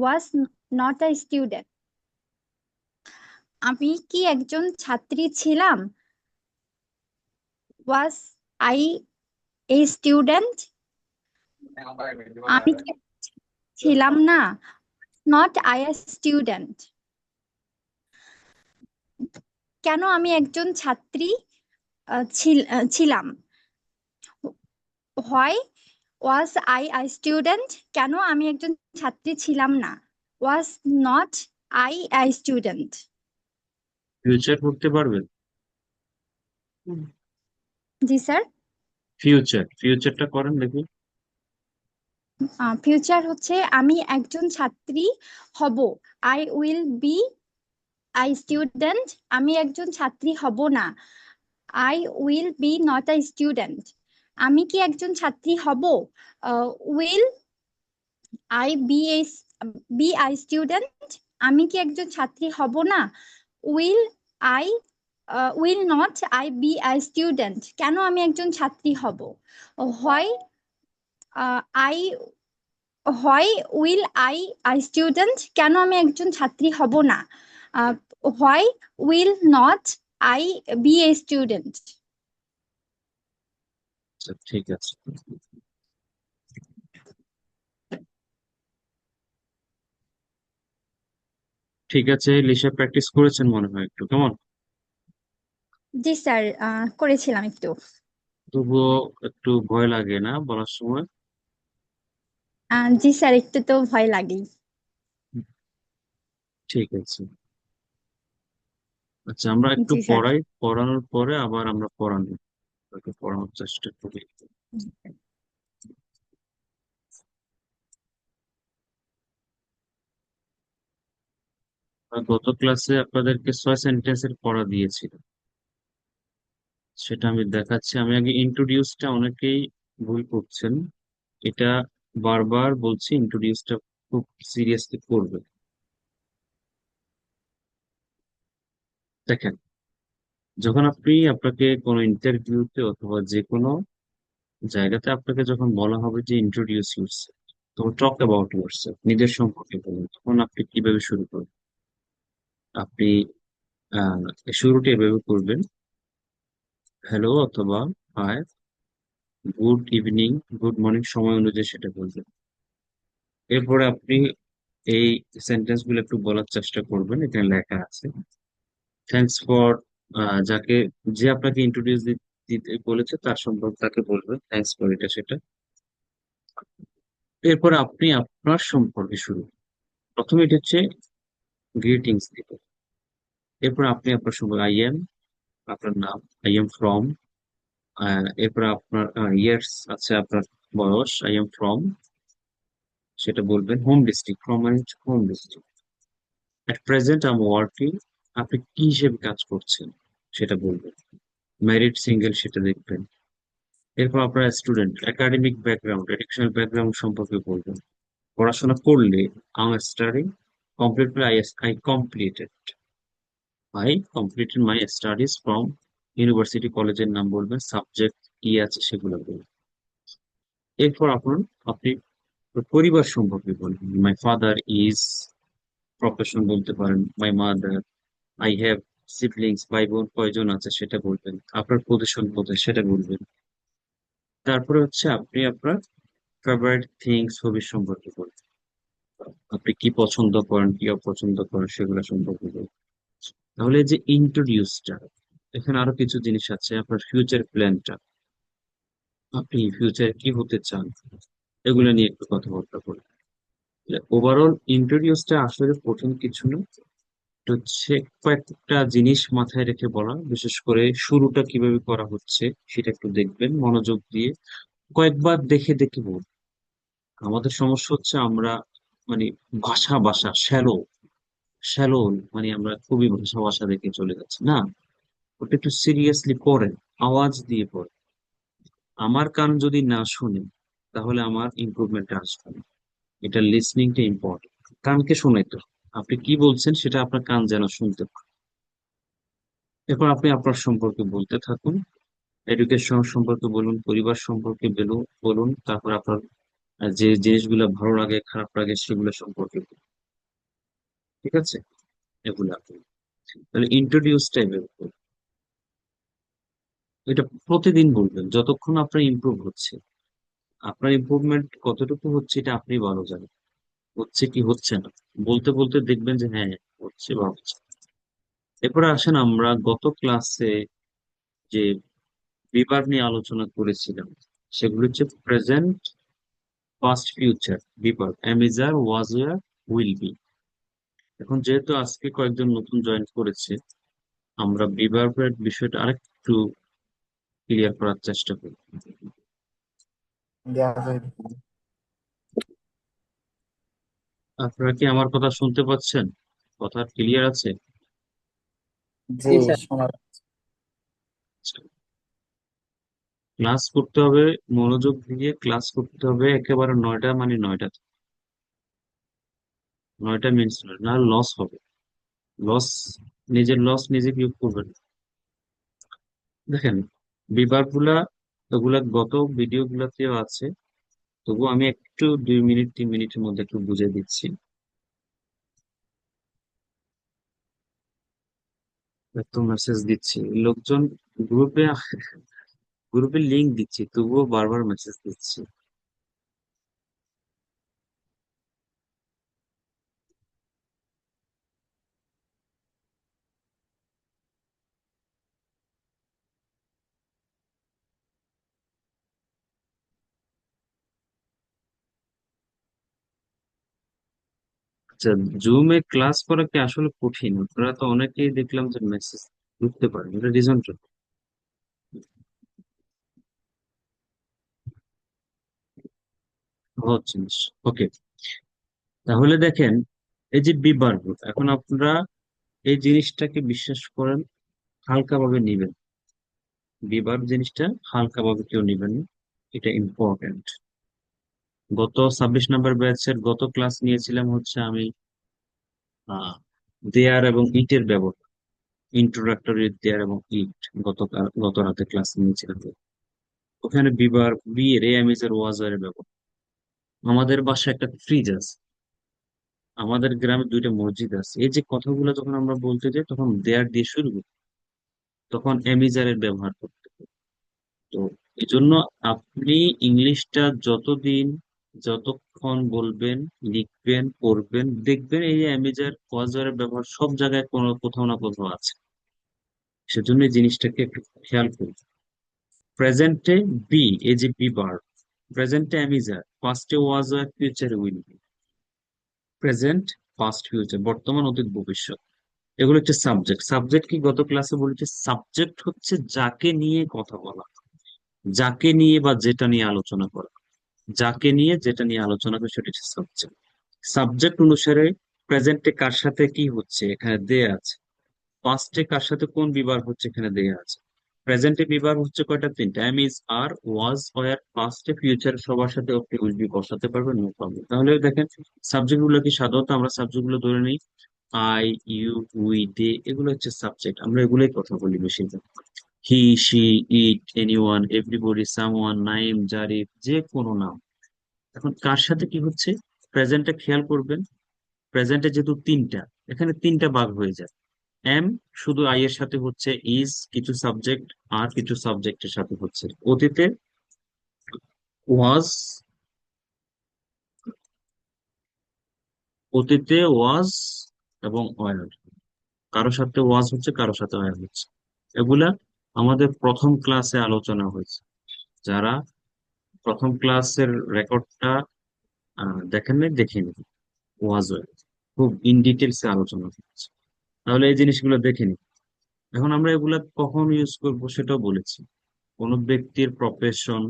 was not a student. আমি কি একজন ছাত্রী ছিলাম? Was I a student? আমি কি ছিলাম না? Not I a student. কেন আমি একজন ছাত্রী ছিলাম? Why was I a student? কেন আমি একজন ছাত্রী ছিলাম না? Was not I a student. Future করতে পারবেন? জি স্যার। ফিউচারটা করেন দেখি। ফিউচার হচ্ছে আমি একজন ছাত্রী হব। I will be I student. আমি একজন ছাত্রী হব না। I will be not a student. আমি কি একজন ছাত্রী হব? Will I be I student. আমি কি একজন ছাত্রী হব না? Will I will not I be I student. কেন আমি একজন ছাত্রী হব? হয় আই হয় উইল আই স্টুডেন্ট। কেন আমি একজন ছাত্রী হব না? হয় will not I be a student. আচ্ছা, ঠিক আছে। ঠিক আছে, লিসা প্র্যাকটিস করেছেন মনে হয় একটু, কেমন? জি স্যার, করেছিলাম একটু। তবুও একটু ভয় লাগে না বলার সময়? জি স্যার, একটু তো ভয় লাগেই। ঠিক আছে। আচ্ছা, আমরা একটু জি স্যার। পড়াই, পড়ানোর পরে আবার আমরা পড়ানোর চেষ্টা করি। আর গত ক্লাসে আপনাদেরকে 6 সেন্টেন্সের পড়া দিয়েছিল, সেটা আমি দেখাচ্ছি। আমি আগে ইন্ট্রোডিউসটা, অনেকেই ভুল করছেন। এটা বারবার বলছি, ইন্ট্রোডিউসটা খুব সিরিয়াসলি করবে। দেখেন, যখন আপনাকে কোনো ইন্টারভিউতে অথবা যে কোনো জায়গাতে আপনাকে যখন বলা হবে যে ইন্ট্রোডিউস ইউরসেলফ, তো টক অ্যাবাউট ইউরসেলফ, নিজের সম্পর্কে বলুন, তখন আপনি কিভাবে শুরু করবেন? আপনি আহ শুরুটা এভাবে করবেন: হ্যালো অথবা hi, good evening, good morning, সময় অনুযায়ী সেটা বলবেন। এরপরে আপনি এই সেন্টেন্স গুলো একটু বলার চেষ্টা করবেন। এখানে লেখা আছে থ্যাঙ্কস ফর, যাকে, যে আপনাকে ইন্ট্রোডিউস দিতে বলেছে তার সম্পর্কে তাকে বলবেন থ্যাঙ্কস ফর এটা সেটা। এরপর আপনি আপনার সম্পর্কে শুরু, প্রথমে এটা হচ্ছে গ্রিটিংস দিবেন। এরপর আপনি আপনার সম্পর্কে আই এম, আপনার নাম, আই এম ফ্রম, এরপর আপনার ইয়ার্স আছে, আপনার বয়স, আই এম ফ্রম সেটা বলবেন। হোম ডিস্ট্রিক্ট, ফ্রম মানে home district. At present I am working, আপনি কি হিসেবে কাজ করছেন সেটা বলবেন। ম্যারিড, সিঙ্গেল সেটা দেখবেন। এরপর আপনার student, academic background, educational background সম্পর্কে বলবেন। পড়াশোনা করলে I am studying, complete I completed my studies from university, কলেজের নাম বলবেন, সাবজেক্ট কি আছে সেগুলো বলবেন। এরপর আপনি পরিবার সম্পর্কে বলবেন। মাই ফাদার ইজ, প্রফেশন বলতে পারেন, my mother, I have siblings, ভাই বোন কয়জন আছে সেটা বলবেন। আপনার পজিশন কোথায় সেটা বলবেন। তারপরে হচ্ছে আপনি আপনার ফেভারিট থিংস, হবির সম্পর্কে বলবেন। আপনি কি পছন্দ করেন, কি অপছন্দ করেন সেগুলো সম্পর্কে বলবেন। তাহলে এই যে ইন্ট্রোডিউসটা, এখানে আরো কিছু জিনিস আছে। আপনার ফিউচার প্ল্যানটা, আপনি ফিউচারে কি হতে চান, এগুলো নিয়ে একটু কথাবার্তা বলবেন। ওভারঅল ইন্ট্রোডিউসটা আসলে কঠিন কিছু না, এটা হচ্ছে কয়েকটা জিনিস মাথায় রেখে বলা। বিশেষ করে শুরুটা কিভাবে করা হচ্ছে সেটা একটু দেখবেন মনোযোগ দিয়ে, কয়েকবার দেখে দেখে বলুন। আমাদের সমস্যা হচ্ছে আমরা মানে ভাষা ভাষা শ্যালো শ্যালো, মানে আমরা খুবই ভাষা ভাষা দেখে চলে যাচ্ছি না। ওটা একটু সিরিয়াসলি পড়েন, আওয়াজ দিয়ে পড়েন। আমার কান যদি না শুনে তাহলে আমার ইমপ্রুভমেন্ট আসবে না। এটা লিসনিংটা ইম্পর্টেন্ট। কানকে শোনাই তো, আপনি কি বলছেন সেটা আপনার কান যেন শুনতে পায়। এরপর আপনি আপনার সম্পর্কে বলতে থাকুন। এডুকেশন সম্পর্কে বলুন, পরিবার সম্পর্কে বলুন, তারপর আপনার যে জিনিসগুলো ভালো লাগে খারাপ লাগে সেগুলো সম্পর্কে বলুন। ঠিক আছে, এগুলো আপনি তাহলে ইন্ট্রোডিউস টাইপের উপর এটা প্রতিদিন বলবেন যতক্ষণ আপনার ইমপ্রুভ হচ্ছে। আপনার ইমপ্রুভমেন্ট কতটুকু হচ্ছে এটা আপনি ভালো জানেন, হচ্ছে কি হচ্ছে না। বলতে বলতে দেখবেন যে হ্যাঁ হচ্ছে বা হচ্ছে। এরপরে আসেন আমরা গত ক্লাসে যে বিভাগ নিয়ে আলোচনা করেছিলাম সেগুলো হচ্ছে প্রেজেন্ট, পাস্ট, ফিউচার বিভাগ, am is are, was, were, will be. এখন যেহেতু আজকে কয়েকজন নতুন জয়েন করেছে, আমরা বিভাগের বিষয়টা আরেকটু ক্লিয়ার করার চেষ্টা করি। দেওয়া যায়। আপনারা কি আমার কথা শুনতে পাচ্ছেন? কথা ক্লিয়ার আছে? জি, শোনা ক্লাস করতে হবে, মনোযোগ দিয়ে ক্লাস করতে হবে একেবারে 9টা মানে 9টা। 9টা মিনিট না লস হবে। লস, নিজের লস নিজে বিয়োগ করবেন। দেখেন বিভাগ গুলা, ওগুলা গত ভিডিও গুলাতেও আছে, তবু আমি একটু 2 মিনিট 3 মিনিটের মধ্যে একটু বুঝিয়ে দিচ্ছি। একটু মেসেজ দিচ্ছি, লোকজন গ্রুপে গ্রুপে লিংক দিচ্ছি তবুও বারবার মেসেজ দিচ্ছি। আচ্ছা, জুমে ক্লাস করা কি আসলে কঠিন? আপনারা তো অনেকেই দেখলাম যে মেসেজ ঢুকতে পারেন, এটা রিজনটা সহজ জিনিস। ওকে, তাহলে দেখেন এই যে বিবার্গ, এখন আপনারা এই জিনিসটাকে বিশ্বাস করেন হালকাভাবে নিবেন। বিবার্গ জিনিসটা হালকাভাবে কেউ নিবেন না, এটা ইম্পর্টেন্ট। গত 26 নম্বর ব্যাচের গত ক্লাস নিয়েছিলাম হচ্ছে আমি দেয়ার এবং ইটের ব্যবহার, ইন্ট্রোডাক্টরি দেয়ার এবং ইট। গত রাতে ক্লাস নিয়েছিলাম। ওখানে বিবার বি এর এর ওয়াজারের ব্যবহার। আমাদের বাসায় একটা ফ্রিজ আছে, আমাদের গ্রামে 2টা মসজিদ আছে, এই যে কথাগুলো যখন আমরা বলতে যাই তখন দেয়ার দিয়ে শুরু করি, তখন এমিজারের ব্যবহার করতে হয়। তো এই জন্য আপনি ইংলিশটা যতদিন যতক্ষণ বলবেন, লিখবেন, পড়বেন, দেখবেন এই যে এমিজার ওয়াজারের ব্যবহার সব জায়গায় কোনো কোথাও না কোথাও আছে। সেজন্য এই জিনিসটাকে একটু খেয়াল করুন। প্রেজেন্টে বি, এই যে বি বার, প্রেজেন্টে এমিজার, পাস্টে ওয়াজ, ফিউচারে will B. Present, past, future, বর্তমান, অতীত, ভবিষ্যৎ, এগুলো হচ্ছে সাবজেক্ট। সাবজেক্ট কি গত ক্লাসে বলেছি, সাবজেক্ট হচ্ছে যাকে নিয়ে কথা বলা, যাকে নিয়ে বা যেটা নিয়ে আলোচনা করা, যাকে নিয়ে যেটা নিয়ে আলোচনা করে সেটা হচ্ছে সাবজেক্ট। সাবজেক্ট অনুসারে প্রেজেন্টে কার সাথে কি হচ্ছে এখানে দেয়া আছে, পাস্টে কার সাথে কোন বিভাগ হচ্ছে এখানে দেয়া আছে। প্রেজেন্টে বিভাগ হচ্ছে কয়টা? 3টা, am is, are, was, were. পাস্টে ফিউচার সবার সাথে ওকে উইল বি বসাতে পারবেন, নো প্রবলেম। তাহলে দেখেন সাবজেক্ট গুলো কি, সাধারণত আমরা সাবজেক্ট গুলো ধরে নিই আই, ইউ, উই, দে, এগুলো হচ্ছে সাবজেক্ট, আমরা এগুলোই কথা বলি বেশি। He, she, it, anyone, everybody, someone, Naim, Jarif, যে কোনো নাম। এখন কার সাথে কি হচ্ছে প্রেজেন্টে খেয়াল করবেন। প্রেজেন্টে যেহেতু 3টা, এখানে 3টা ভাগ হয়ে যায়। এম শুধু আই এর সাথে হচ্ছে, ইজ কিছু সাবজেক্ট, আর কিছু সাবজেক্টের সাথে হচ্ছে। অতীতে ওয়াজ, অতীতে ওয়াজ এবং ওয়ার, কারো সাথে ওয়াজ হচ্ছে কারো সাথে ওয়ার হচ্ছে। এগুলা আমাদের প্রথম ক্লাসে আলোচনা হয়েছে। যারা প্রথম ক্লাসের রেকর্ডটা দেখেন নাই, দেখে নিন। ওয়াজ ওয়ার খুব ইন ডিটেলসে আলোচনা হচ্ছে, তাহলে এই জিনিসগুলো দেখে নিন। এখন আমরা এগুলা কখন ইউজ করবো সেটাও বলেছি। কোন ব্যক্তির প্রফেশন,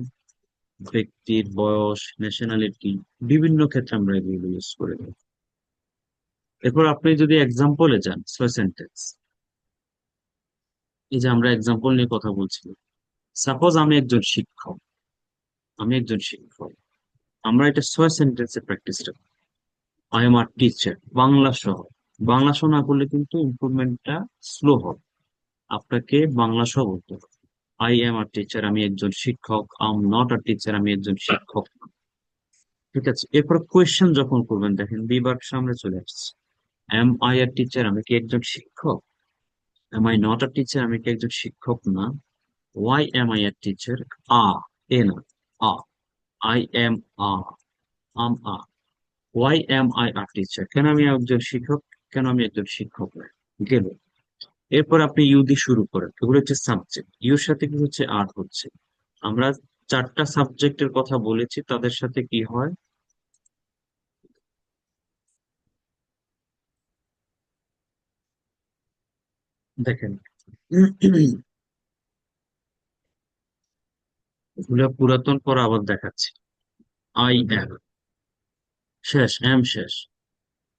ব্যক্তির বয়স, ন্যাশনালিটি, বিভিন্ন ক্ষেত্রে আমরা এগুলো ইউজ করে থাকি। এরপর আপনি যদি এক্সাম্পলে যান, 6 সেন্টেন্স, এই যে আমরা এক্সাম্পল নিয়ে কথা বলছি। সাপোজ আমি একজন শিক্ষক, আমরা এটা 6 সেন্টেন্সে প্র্যাকটিসটা, I am R teacher, Bangla সহ। বাংলা সহ না করলে কিন্তু ইমপ্রুভমেন্টটা স্লো হবে, আপনাকে বাংলা সহ বলতে হবে। আই এম আ টিচার, আমি একজন শিক্ষক। I am not a teacher, আমি একজন শিক্ষক না। ঠিক আছে, এরপর কোয়েশ্চেন যখন করবেন দেখেন বিভাগ সামনে চলে আসছে। এম আই আ টিচার, আমি কি একজন শিক্ষক? Am I not a teacher, আমি কি একজন শিক্ষক না? Why am I a teacher? Uh, A না, uh, I am, uh, am, uh, why am I a teacher, কেন আমি একজন শিক্ষক? কেন আমি একজন শিক্ষক না? গেল। এরপর আপনি ইউ দিয়ে শুরু করেন, এগুলো হচ্ছে সাবজেক্ট, ইউর সাথে কি হচ্ছে? আর হচ্ছে। আমরা চারটা সাবজেক্টের কথা বলেছি, তাদের সাথে কি হয়? দেখেন, এগুলো পুরাতন পড়া আবার দেখাচ্ছি। আই এম, শেষ, এম শেষ।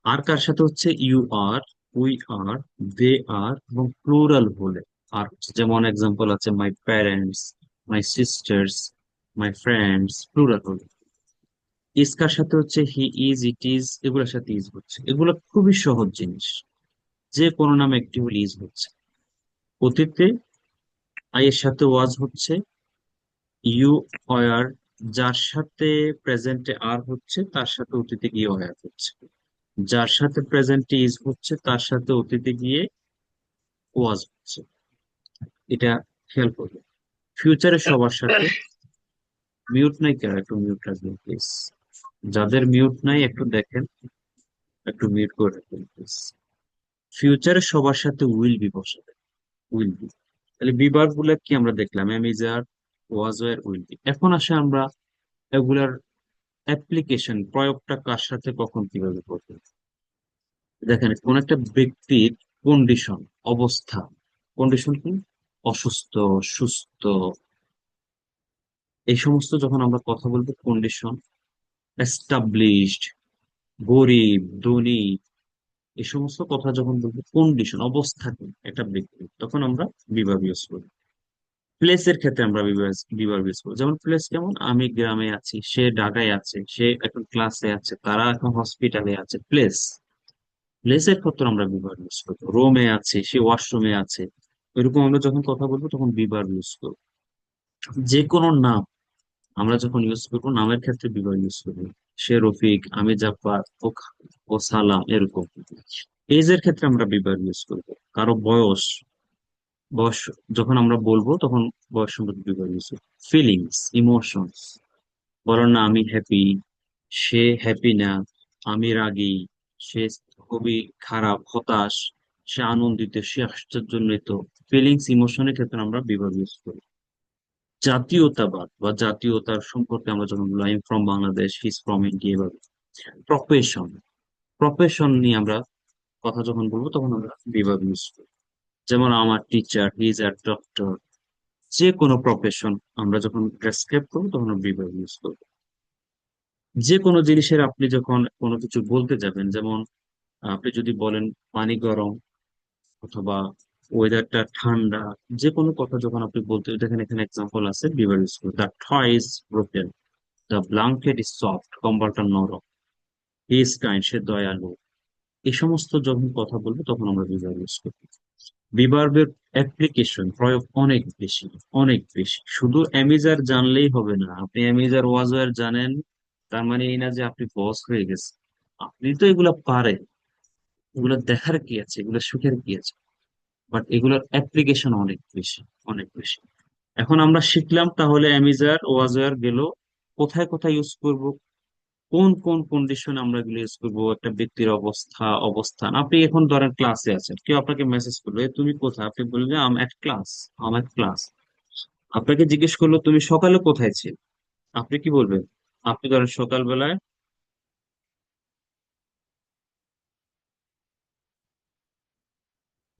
আর কার সাথে হচ্ছে? ইউ আর, উই আর, দে আর, এবং প্লুরাল হলে আর হচ্ছে। যেমন এক্সাম্পল আছে my parents, my sisters, my friends, plural হলে। ইজ কার সাথে হচ্ছে? হি ইজ, ইট ইজ, এগুলোর সাথে ইজ হচ্ছে। এগুলো খুবই সহজ জিনিস, যে কোনো নামে একটি হলে ইজ হচ্ছে। অতীতে আই এর সাথে ওয়াজ হচ্ছে। ইউ আর, যার সাথে প্রেজেন্টে আর হচ্ছে তার সাথে অতীতে গিয়ে ওয়ার হচ্ছে। যার সাথে প্রেজেন্টে ইজ হচ্ছে তার সাথে অতীতে গিয়ে ওয়াজ হচ্ছে। এটা খেয়াল করবে। ফিউচারে সবার সাথে। মিউট নাই কেন? একটু মিউট রাখবেন প্লিজ। যাদের মিউট নাই একটু দেখেন, একটু মিউট করে রাখবেন প্লিজ। ফিউচারে সবার সাথে উইল বি বসাবে, উইল বি। তাহলে বিভাগ গুলা কি আমরা দেখলাম? Am is are, was were, will be. এখন আসে আমরা এগুলার অ্যাপ্লিকেশন, প্রয়োগটা কার সাথে কখন কিভাবে করবে। দেখেন, কোন একটা ব্যক্তির কন্ডিশন, অবস্থা, কন্ডিশন কি? অসুস্থ, সুস্থ, এই সমস্ত যখন আমরা কথা বলবো কন্ডিশন, এস্টাবলিশড, গরিব, ধনী, এই সমস্ত কথা যখন বলবো কন্ডিশন, অবস্থা কি একটা ব্যক্তি, তখন আমরা বিভাগ ইউজ করি। প্লেসের ক্ষেত্রে আমরা বিভাগ ইউজ করি। যেমন প্লেস কেমন? আমি গ্রামে আছি, সে ঢাকায় আছে, সে এখন ক্লাসে আছে, তারা এখন হসপিটালে আছে। প্লেস, প্লেসের ক্ষেত্রে আমরা বিভাগ ইউজ করবো। রোমে আছে, সে ওয়াশরুমে আছে। এরকম আমরা যখন কথা বলবো তখন বিভাগ ইউজ করবো। যে কোনো নাম আমরা যখন ইউজ করবো, নামের ক্ষেত্রে বিভাগ ইউজ করবো। সে রফিক, আমি জাফর, ও সালাম, এরকম। এজের ক্ষেত্রে আমরা বিভাগ ইউজ করবো। কারো বয়স, বয়স যখন আমরা বলবো তখন বয়স সম্পর্কে বিভাগ ইউজ করবো। ফিলিংস, ইমোশনস, বলো না আমি হ্যাপি, সে হ্যাপি না, আমি রাগী, সে খুবই খারাপ, হতাশ, সে আনন্দিত, সে আশ্চর্যান্বিত। ফিলিংস, ইমোশনের ক্ষেত্রে আমরা বিভাগ ইউজ করি। জাতীয়তাবাদ বা জাতীয়তার সম্পর্কে আমরা যখন বলি I am from Bangladesh, he is from India. Profession, profession নিয়ে আমরা কথা যখন বলবো তখন আমরা বিভাগ ইউজ করি। যেমন আমার teacher, he is a doctor. যে কোনো প্রফেশন আমরা যখন ডেসক্রাইব করবো তখন আমরা বিভাগ ইউজ করবো। যে কোনো জিনিসের আপনি যখন কোনো কিছু বলতে যাবেন, যেমন আপনি যদি বলেন পানি গরম, অথবা ওয়েদারটা ঠান্ডা, যে কোনো কথা যখন আপনি বলতে, দেখেন এখানে এক্সাম্পল আছে বিভার school. The toy is broken, the blanket is soft, কম্বলটা নরম, হি ইজ কাইন্ড, সে দয়ালু। এই সমস্ত যখন কথা বলবো তখন আমরা বিভার ইউজ করবো। বিভার্বের অ্যাপ্লিকেশন, প্রয়োগ অনেক বেশি, অনেক বেশি। শুধু অ্যামিজার জানলেই হবে না। আপনি অ্যামিজার ওয়াজওয়ার জানেন, তার মানে এই না যে আপনি বস হয়ে গেছেন। আপনি তো এগুলা পারেন, এগুলো দেখার কি আছে, এগুলো সুখের কি আছে, বাট এগুলোর অ্যাপ্লিকেশন অনেক বেশি, অনেক বেশি। এখন আমরা শিখলাম তাহলে অ্যামিজার ওয়াজার গেল, কোথায় কোথায় ইউজ করব, কোন কোন কন্ডিশন আমরা এগুলো ইউজ করবো। একটা ব্যক্তির অবস্থা, অবস্থান। আপনি এখন ধরেন ক্লাসে আছেন, কেউ আপনাকে মেসেজ করলো, "এ, তুমি কোথায়?" আপনি বললেন আম এট ক্লাস, আম এট ক্লাস। আপনাকে জিজ্ঞেস করলো তুমি সকালে কোথায় ছিলে, আপনি কি বলবেন? আপনি ধরেন সকালবেলায়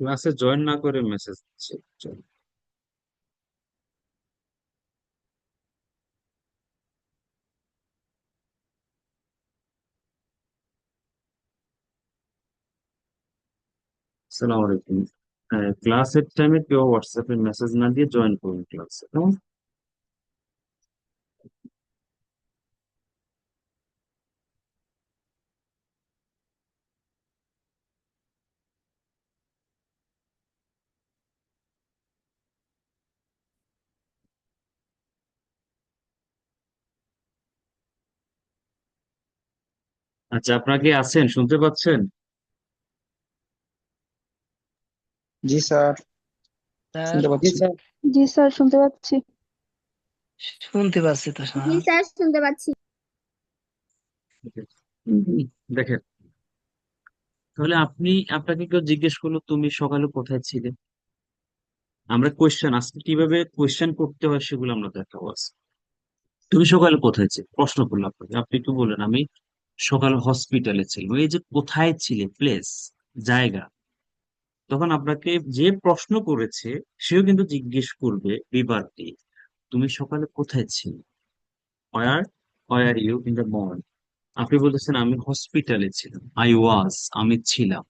ক্লাসে জয়েন না করে মেসেজ দিচ্ছে। সালাম আলাইকুম। ক্লাসের টাইমে কেউ হোয়াটসঅ্যাপে মেসেজ না দিয়ে জয়েন করুন ক্লাসে, কেমন? আচ্ছা, আপনারা কি আছেন? শুনতে পাচ্ছেন? জি স্যার, স্যার শুনতে পাচ্ছি। জি স্যার, শুনতে পাচ্ছি। শুনতে পাচ্ছি তো স্যার। জি স্যার, শুনতে পাচ্ছি। দেখেন, তাহলে আপনাকে কেউ জিজ্ঞেস করলো তুমি সকালে কোথায় ছিলে, আমরা কোয়েশ্চেন আজকে কিভাবে কোয়েশ্চেন করতে হয় সেগুলো আমরা দেখাবো আজকে। তুমি সকালে কোথায় ছিলে, প্রশ্ন করলো আপনাকে, আপনি একটু বলেন আমি সকালে হসপিটালে ছিলাম। এই যে কোথায় ছিলে, প্লেস, জায়গা, তখন আপনাকে যে প্রশ্ন করেছে সেও কিন্তু জিজ্ঞেস করবে বিভাগ দিয়ে তুমি সকালে কোথায় ছিলে, were were you in the morning. আপনি বলতেছেন আমি হসপিটালে ছিলাম, আমি ছিলাম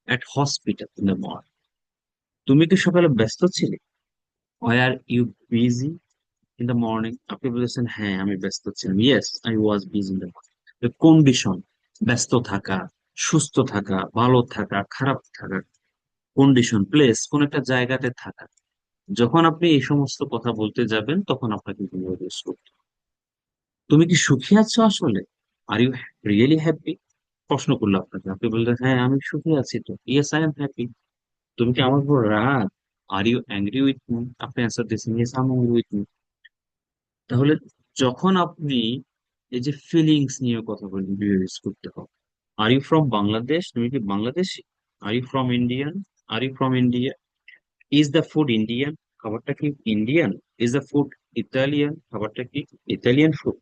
at hospital in the morning. তুমি কি সকালে ব্যস্ত ছিলে, were you busy in the morning. আপনি বলেছেন হ্যাঁ আমি ব্যস্ত ছিলাম, yes I was busy in the morning. Condition, ব্যস্ত থাকা, সুস্থ থাকা, ভালো থাকা, খারাপ থাকা, কন্ডিশন, প্লেস, কোন একটা জায়গাতে থাকা। যখন আপনি এই সমস্ত কথা বলতে যাবেন তখন আপনাকে ইউজ করতে হবে। তুমি কি সুখী আছো আসলে, আর ইউ রিয়েলি হ্যাপি, প্রশ্ন করলো আপনাকে, আপনি বললেন হ্যাঁ আমি সুখী আছি তো, ইয়েস আই এম হ্যাপি। তুমি কি আমার উপর রাগ, are you angry with me, আপনি অ্যান্সার দিয়েছেন yes I am angry with me. তাহলে যখন আপনি এই যে ফিলিংস নিয়ে কথা বলবেন ইউজ করতে হবে। আর ইউ ফ্রম বাংলাদেশ, তুমি কি Bangladeshi, are you from Indian, are you from India, is the food Indian, খাবারটা কি Indian, is the food Italian, খাবারটা কি ইতালিয়ান ফুড।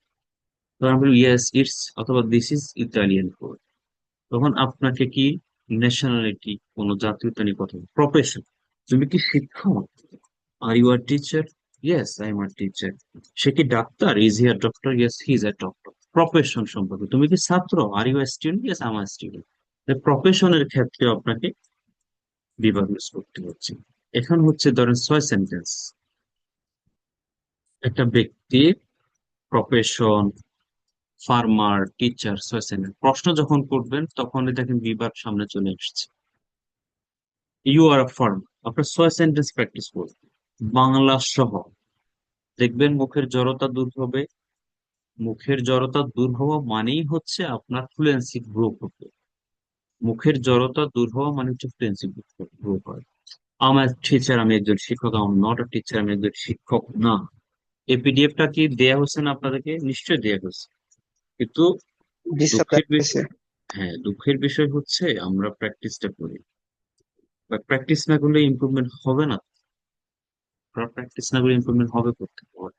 তখন আমি ইয়েস ইটস, অথবা দিস ইজ ইতালিয়ান ফুড। তখন আপনাকে কি ন্যাশনালিটি, কোন জাতীয়তা নিয়ে কথা, প্রফেশন, তুমি কি শিক্ষক, are you a teacher, yes I am R teacher. সে কি ডাক্তার, is he a doctor, yes he is a doctor. Profession সম্পর্কে, তুমি কি ছাত্র, are you a student, yes I am a student. প্রফেশনের ক্ষেত্রে আপনাকে বিভাগ ইউজ করতে হচ্ছে। এখন হচ্ছে ধরেন 6 সেন্টেন্স, একটা ব্যক্তির প্রফেশন, ফার্মার, টিচার, 6 সেন্টেন্স। প্রশ্ন যখন করবেন তখন দেখেন বিভাগ সামনে চলে আসছে, ইউ আর আ ফার্মার, আপনার 6 সেন্টেন্স প্র্যাকটিস করবেন বাংলা সহ। দেখবেন মুখের জড়তা দূর হবে। মুখের জড়তা দূর হওয়া মানেই হচ্ছে আপনার ফ্লুয়েন্সি গ্রো করবে। মুখের জড়তা দূর হওয়া মানে হচ্ছে ফ্লুয়েন্সি গ্রো করে। আমার টিচার, আমি একজন শিক্ষক, আমার নট আ টিচার, আমি একজন শিক্ষক না। এই পিডিএফটা কি দেয়া হয়েছে না আপনাদেরকে, নিশ্চয়ই দেয়া হয়েছে, কিন্তু জি স্যার, দুঃখের দেখতেছি। বিষয়, হ্যাঁ দুঃখের বিষয় হচ্ছে আমরা প্র্যাকটিসটা করি, বা প্র্যাকটিস না করলে ইমপ্রুভমেন্ট হবে না। প্র্যাকটিস না করলে ইমপ্রুভমেন্ট হবে করতে হবে,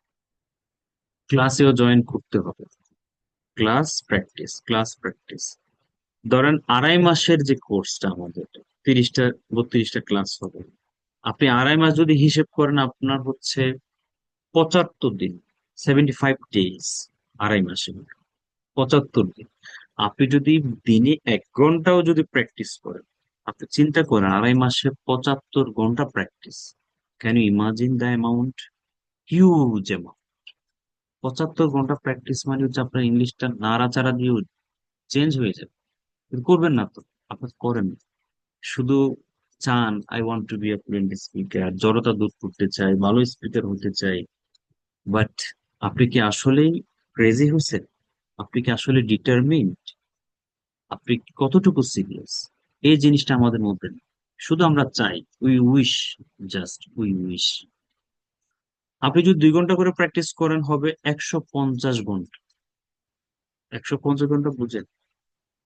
ক্লাসেও জয়েন করতে হবে, ক্লাস প্র্যাকটিস, ক্লাস প্র্যাকটিস। ধরেন 2.5 মাসের যে কোর্সটা আমাদের, 30টা 32টা ক্লাস হবে। আপনি 2.5 মাস যদি হিসেব করেন আপনার হচ্ছে 75 দিন, 75 ডেজ, 2.5 মাসে 75 দিন। আপনি যদি দিনে 1 ঘন্টাও যদি প্র্যাকটিস করেন, আপনি চিন্তা করেন 2.5 মাসে 75 ঘন্টা practice, can you imagine the amount, huge amount. 75 ঘন্টা প্র্যাকটিস মানে হচ্ছে আপনার ইংলিশটা নাড়াচাড়া দিয়ে চেঞ্জ হয়ে যাবে। কিন্তু করবেন না তো, আপনি করেন না। শুধু চান I want to be a fluent speaker, জড়তা দূর করতে চাই, ভালো স্পিকার হতে চাই, বাট আপনি কি আসলেই ক্রেজি হচ্ছেন, আপনি কি আসলে ডিটারমিন্ড, আপনি কতটুকু সিরিয়াস, এই জিনিসটা আমাদের মধ্যে নেই। শুধু আমরা চাই, we wish, just we wish. আপনি যদি 2 ঘন্টা করে প্র্যাকটিস করেন হবে 150 ঘন্টা। 150 ঘন্টা বুঝেন,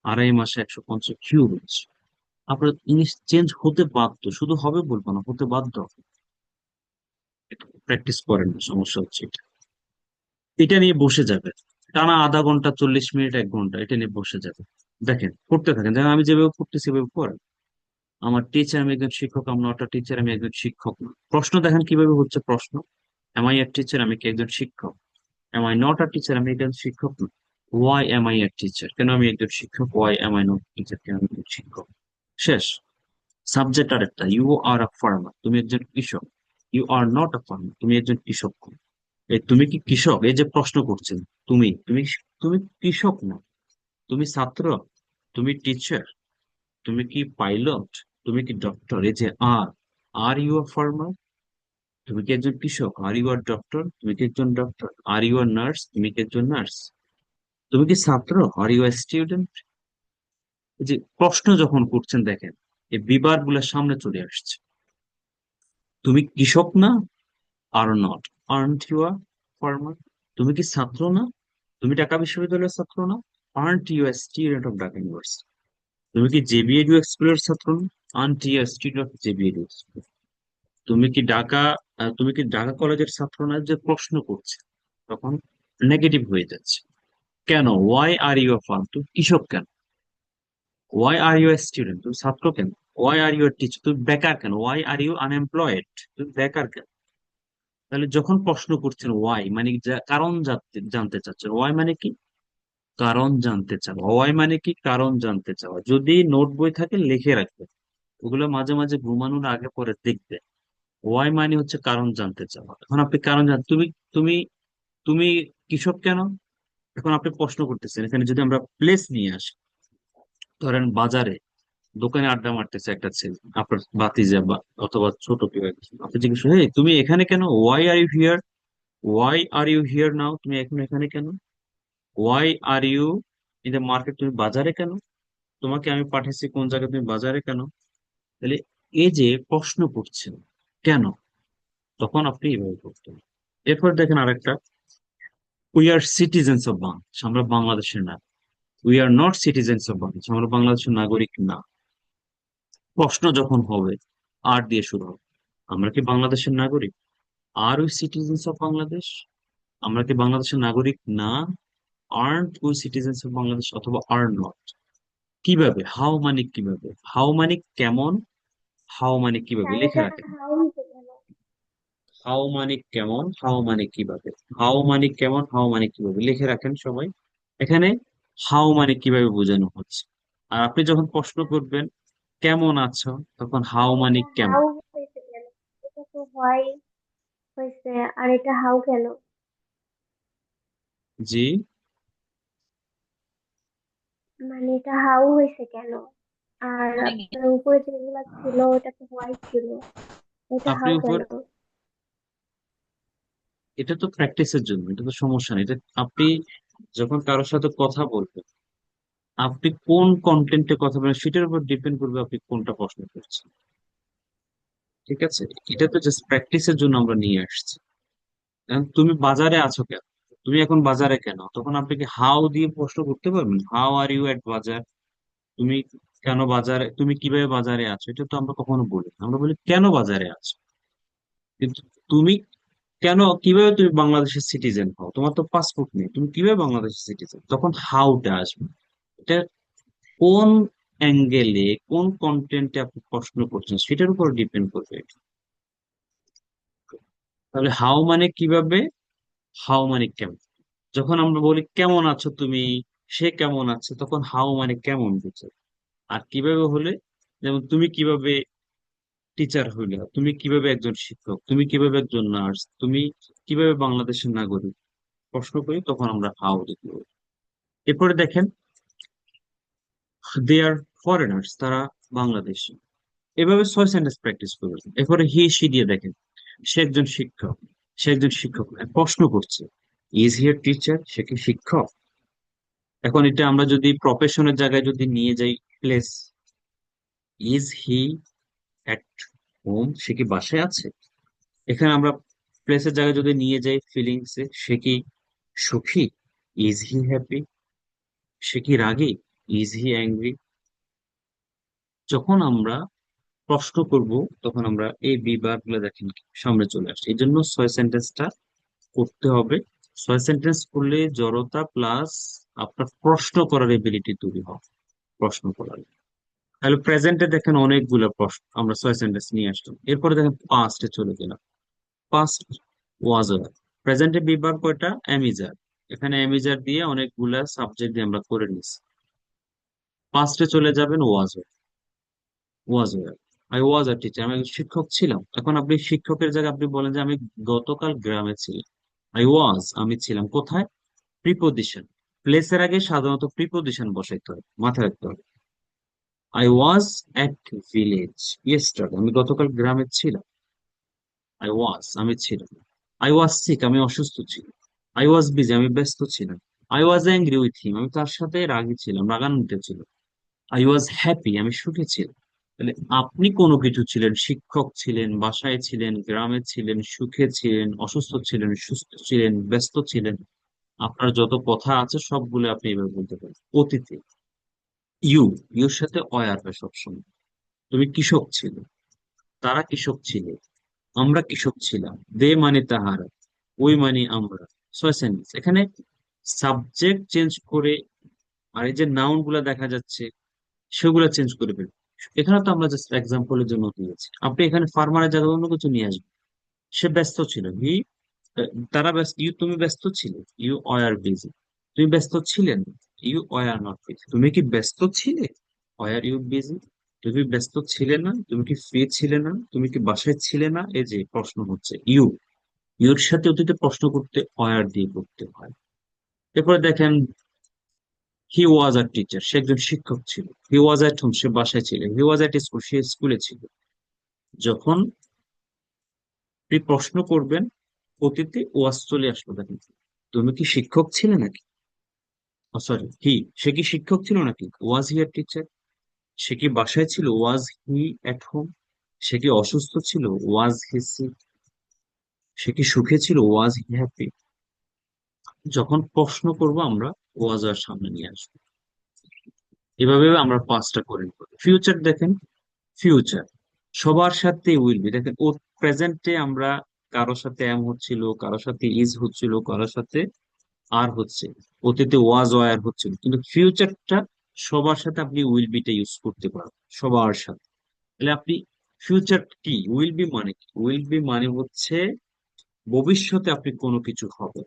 2.5 মাসে 150 হিউজ। আপনার ইংলিশ চেঞ্জ হতে বাধ্য, শুধু হবে বলবো না, হতে বাধ্য। প্র্যাকটিস করেন না, সমস্যা হচ্ছে এটা। এটা নিয়ে বসে যাবে টানা আধা ঘন্টা, 40 মিনিট, 1 ঘন্টা, এটা নিয়ে বসে যাবে। দেখেন করতে থাকেন, দেখেন আমি যেভাবে করতেছি সেভাবে করেন। আমার টিচার, আমি একজন শিক্ষক, আমি নট আ টিচার, আমি একজন শিক্ষক না। প্রশ্ন দেখেন কিভাবে হচ্ছে, প্রশ্ন এম আই আ টিচার, আমি কি একজন শিক্ষক, am I not a teacher, আমি একজন শিক্ষক না। Why am I a teacher, কেন আমি একজন শিক্ষক, why am I not teacher, কেন আমি একজন শিক্ষক। শেষ। সাবজেক্ট আরেকটা, ইউ আর আ ফার্মার, তুমি একজন কৃষক, you are not a farmer, তুমি একজন কৃষক না। এই তুমি কি কৃষক, এই যে প্রশ্ন করছেন, তুমি তুমি তুমি কৃষক না, তুমি ছাত্র, তুমি টিচার, তুমি কি পাইলট, তুমি কি ডক্টর, এই যে আর ইউ আর ফার্মার, তুমি কি একজন কৃষক, আর ইউ আর ডক্টর, তুমি কি একজন doctor, are you are nurse, তুমি কি একজন নার্স, তুমি কি ছাত্র, আর ইউ আর স্টুডেন্ট। এই যে প্রশ্ন যখন করছেন দেখেন এই বিভাগ গুলা সামনে চলে আসছে। তুমি কৃষক না? Are not. Aren't you a farmer? তুমি কি ছাত্র না? তুমি ঢাকা বিশ্ববিদ্যালয়ের ছাত্র না? Aren't you a student of Dhaka university? তুমি কি জেবিএডু এক্সপ্লোরের ছাত্র না? Aren't you a student of JB Edu? তুমি কি ঢাকা কলেজের ছাত্র না? যে প্রশ্ন করছে তখন নেগেটিভ হয়ে যাচ্ছে। কেন? Why are you a farm? তুমি কৃষক কেন? Why are you a student? তুমি ছাত্র কেন? Why are you a teacher? তুমি বেকার কেন? Why are you unemployed? তুমি বেকার কেন? তাহলে যখন প্রশ্ন করছেন ওয়াই মানে কারণ জানতে চাচ্ছেন। ওয়াই মানে কি? কারণ জানতে চাওয়া। ওয়াই মানে কি? কারণ জানতে চাওয়া। যদি নোট বই থাকে লিখে রাখবে, ওগুলো মাঝে মাঝে ঘুমানোর আগে পরে দেখবে। ওয়াই মানে হচ্ছে কারণ জানতে চাওয়া। এখন আপনি কারণ তুমি তুমি তুমি কৃষক কেন? এখন আপনি প্রশ্ন করতেছেন। এখানে যদি আমরা প্লেস নিয়ে আসি, ধরেন বাজারে দোকানে আড্ডা মারতেছে একটা ছেলে, আপনার ভাতিজা বা অথবা ছোট কেউ একজন, আপনি জিজ্ঞেস করেন, "হেই, তুমি এখানে কেন? Why are you here? Why are you here now? তুমি এখন এখানে কেন? Why are you in the market? তুমি বাজারে কেন? তোমাকে আমি পাঠাইছি কোন জায়গায়, তুমি বাজারে কেন?" তাহলে এই যে প্রশ্ন করছেন কেন, তখন আপনি এইভাবে করতেন। এরপর দেখেন আরেকটা, we are citizens of Bangladesh, আমরা বাংলাদেশের না। We are not citizens of Bangladesh, আমরা বাংলাদেশের নাগরিক না। প্রশ্ন যখন হবে আর দিয়ে শুরু হবে, আমরা কি বাংলাদেশের নাগরিক? আর উই সিটিজেন্স অফ বাংলাদেশ? আমরা কি বাংলাদেশের নাগরিক না? Aren't we citizens of Bangladesh অথবা আর নট? কিভাবে? হাউ মানে কিভাবে? হাউ মানে কেমন? হাউ মানে কিভাবে? স্যার লিখে এটা রাখেন। হাউ হইছে কেন? হাউ মানে কেমন, হাউ মানে কিভাবে। হাউ মানে কেমন, হাউ মানে কিভাবে লিখে রাখেন সবাই। এখানে হাউ মানে কিভাবে বোঝানো হচ্ছে। আর আপনি যখন প্রশ্ন করবেন কেমন আছো, তখন হাউ স্যার মানে এটা কেমন। হাউ হইছে কেন? এটা তো হোয়াই হয়েছে, আর এটা হাউ কেন? জি। মানে এটা হাউ হয়েছে কেন? আর আপনার উপরে যেগুলা ছিল ওটা তো হোয়াই ছিল, এটা আপনি হাউ উপর, কেন? এটা তো প্র্যাকটিসের জন্য, এটা তো সমস্যা নেই। এটা আপনি যখন কারোর সাথে কথা বলবেন, আপনি কোন কন্টেন্টে কথা বলেন সেটার উপর ডিপেন্ড করবে আপনি কোনটা প্রশ্ন করছেন। ঠিক আছে, এটা তো জাস্ট প্র্যাকটিসের জন্য আমরা নিয়ে আসছি। এখন তুমি বাজারে আছো কেন? তুমি এখন বাজারে কেন? তখন আপনি কি হাউ দিয়ে প্রশ্ন করতে পারবেন? হাউ আর ইউ এট বাজার? তুমি কেন বাজারে, তুমি কিভাবে বাজারে আছো? এটা তো আমরা কখনো বলি না। আমরা বলি কেন বাজারে আছো। কিন্তু তুমি কেন, কিভাবে তুমি বাংলাদেশের সিটিজেন হও? তোমার তো পাসপোর্ট নেই, তুমি কিভাবে বাংলাদেশের সিটিজেন? তখন হাউটা আসবে। এটা কোন অ্যাঙ্গেলে, কোন কন্টেন্টে আপনি প্রশ্ন করছেন সেটার উপর ডিপেন্ড করবে। তাহলে হাউ মানে কিভাবে, হাউ মানে কেমন। যখন আমরা বলি কেমন আছো তুমি, সে কেমন আছে, তখন হাউ মানে কেমন বুঝে। আর কিভাবে হলে, যেমন তুমি কিভাবে টিচার হইলে, তুমি কিভাবে একজন শিক্ষক, তুমি কিভাবে একজন নার্স, তুমি কিভাবে বাংলাদেশের নাগরিক প্রশ্ন করি, তখন আমরা হাউ দিতে পারি। এরপরে দেখেন, দে আর ফরেনার্স, তারা বাংলাদেশি। এভাবে 6 সেন্টেন্স প্র্যাকটিস করবেন। এরপরে হি সি দিয়ে দেখেন, সে একজন শিক্ষক, সে একজন শিক্ষক প্রশ্ন করছে। Is he a teacher? সে কি শিক্ষক? এখন এটা আমরা যদি প্রফেশনের জায়গায় যদি নিয়ে যাই, place, is he at home? সে কি বাসায় আছে? এখানে আমরা প্লেসের জায়গায় যদি নিয়ে যাই ফিলিংস এ, সে কি সুখী? Is he happy? সে কি রাগী? Is he angry? যখন আমরা প্রশ্ন করব, তখন আমরা এই বিভাগ গুলো দেখেন কি সামনে চলে আসছে। এই জন্য 6 সেন্টেন্সটা করতে হবে। 6 সেন্টেন্স করলে জড়তা প্লাস আপনার প্রশ্ন করার এবিলিটি তৈরি হবে। প্রশ্ন করার, তাহলে প্রেজেন্টে দেখেন অনেকগুলো প্রশ্ন আমরা 6 সেন্টেন্স নিয়ে আসলাম। এরপরে দেখেন পাস্টে চলে গেলাম। Past was were. প্রেজেন্টে বিভাগ কয়টা? অ্যামিজার। এখানে অ্যামিজার দিয়ে অনেকগুলা সাবজেক্ট দিয়ে আমরা করে নিচ্ছি। পাস্টে চলে যাবেন was were. Was were, I was a teacher, আমি একজন শিক্ষক ছিলাম। এখন আপনি শিক্ষকের জায়গায় আপনি বলেন যে আমি গতকাল গ্রামে ছিলাম। আই ওয়াজ, আমি ছিলাম কোথায়? প্রিপোজিশন। প্লেসের আগে সাধারণত প্রিপোজিশন বসাইতে হয়, মাথায় রাখতে হবে। I was at village yesterday, আমি গতকাল গ্রামে ছিলাম। আই ওয়াজ, আমি ছিলাম। আই ওয়াজ সিক, আমি অসুস্থ ছিলাম। আই ওয়াজ বিজি, আমি ব্যস্ত ছিলাম। I was angry with him, আমি তার সাথে রাগী ছিলাম, রাগান্বিত ছিলাম। আই ওয়াজ হ্যাপি, আমি সুখী ছিলাম। তাহলে আপনি কোনো কিছু ছিলেন, শিক্ষক ছিলেন, বাসায় ছিলেন, গ্রামে ছিলেন, সুখে ছিলেন, অসুস্থ ছিলেন, সুস্থ ছিলেন, ব্যস্ত ছিলেন, আপনার যত কথা আছে সবগুলো আপনি এভাবে বলতে পারেন। অতীতে ইউ, ইউর সাথে অয় আসবে সবসময়। তুমি কৃষক ছিলে, তারা কৃষক ছিল, আমরা কৃষক ছিলাম, দে মানে তাহারা, ওই মানে আমরা। ছয় সেন্টেন্স। এখানে সাবজেক্ট চেঞ্জ করে আর এই যে নাউন গুলা দেখা যাচ্ছে সেগুলা চেঞ্জ করে ফেলবে। এখানে তো আমরা জাস্ট এক্সাম্পলের জন্য দিয়েছি, আপনি এখানে ফার্মারের জায়গায় অন্য কিছু নিয়ে আসবেন। সে ব্যস্ত ছিল, তারা ব্যস্ত, তুমি ব্যস্ত ছিলে, ইউ আর বিজি। তুমি ব্যস্ত ছিলেন, ইউ আর নট বিজি। তুমি কি ব্যস্ত ছিলে, আর ইউ বিজি। তুমি ব্যস্ত ছিলে না, তুমি কি ফ্রি ছিলে না, তুমি কি বাসায় ছিলে না। এই যে প্রশ্ন হচ্ছে ইউ, ইউর সাথে অতীতে প্রশ্ন করতে আর দিয়ে করতে হয়। এরপরে দেখেন, হি ওয়াজ আ টিচার, সে একজন শিক্ষক ছিল। হি ওয়াজ এট হোম, সে বাসায় ছিল। হি ওয়াজ এট স্কুল, সে স্কুলে ছিল। যখন আপনি প্রশ্ন করবেন অতীতে ওয়াজ চলে আসলো, দেখেন তুমি কি শিক্ষক ছিলে নাকি, সরি সে কি শিক্ষক ছিল নাকি, ওয়াজ হি আ টিচার। সে কি বাসায় ছিল, ওয়াজ হি এট হোম। সে কি অসুস্থ ছিল, ওয়াজ হি সিক। সে কি সুখে ছিল, ওয়াজ হি হ্যাপি। যখন প্রশ্ন করব আমরা ওয়াজ আর সামনে নিয়ে আসবো। এভাবে আমরা পাঁচটা করে নিব। ফিউচার দেখেন, ফিউচার সবার সাথে উইল বি। দেখেন ও প্রেজেন্টে আমরা কারোর সাথে এম হচ্ছিল, কারোর সাথে ইজ হচ্ছিল, কারোর সাথে আর হচ্ছে, অতীতে ওয়াজ ওয়ার হচ্ছিল, কিন্তু ফিউচারটা সবার সাথে আপনি উইল বিটা ইউজ করতে পারবেন, সবার সাথে। তাহলে আপনি ফিউচার কি, উইল বি মানে কি, উইল বি মানে হচ্ছে ভবিষ্যতে আপনি কোনো কিছু হবে,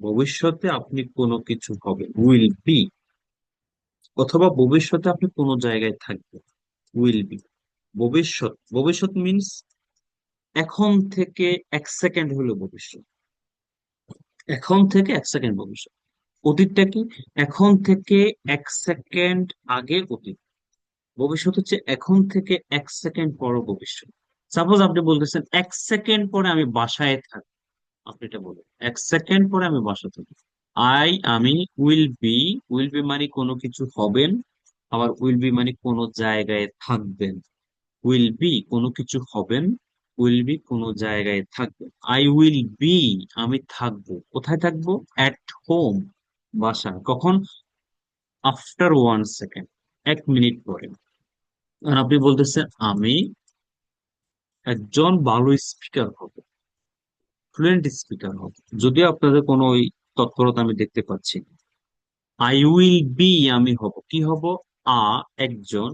ভবিষ্যতে আপনি কোনো কিছু হবে, উইল বি। অথবা ভবিষ্যতে আপনি কোনো জায়গায় থাকবেন, উইল বি। ভবিষ্যৎ, ভবিষ্যৎ মিনস এখন থেকে 1 সেকেন্ড হলো ভবিষ্যৎ, এখন থেকে 1 সেকেন্ড ভবিষ্যৎ। অতীতটা কি, এখন থেকে 1 সেকেন্ড আগে অতীত। ভবিষ্যৎ হচ্ছে এখন থেকে 1 সেকেন্ড পর ভবিষ্যৎ। সাপোজ আপনি বলতেছেন 1 সেকেন্ড পরে আমি বাসায় থাকি, আপনি এটা বলেন 1 সেকেন্ড পরে আমি বাসা থাকি। আমি উইল বি, উইল বি মানে কোনো কিছু হবেন, আবার উইল বি মানে কোনো জায়গায় থাকবেন। উইল বি কোনো কিছু হবেন, উইল বি কোনো জায়গায় থাকবেন। আই উইল বি, আমি থাকবো, কোথায় থাকবো, অ্যাট হোম, বাসায়। কখন, আফটার 1 সেকেন্ড, 1 মিনিট পরে। আর আপনি বলতেছেন আমি একজন ভালো স্পিকার হব, ফ্লুয়েন্ট স্পিকার হব। যদিও আপনাদের কোনো ওই তৎপরতা আমি দেখতে পাচ্ছি না। আই উইল বি, আমি হব, কি হব, একজন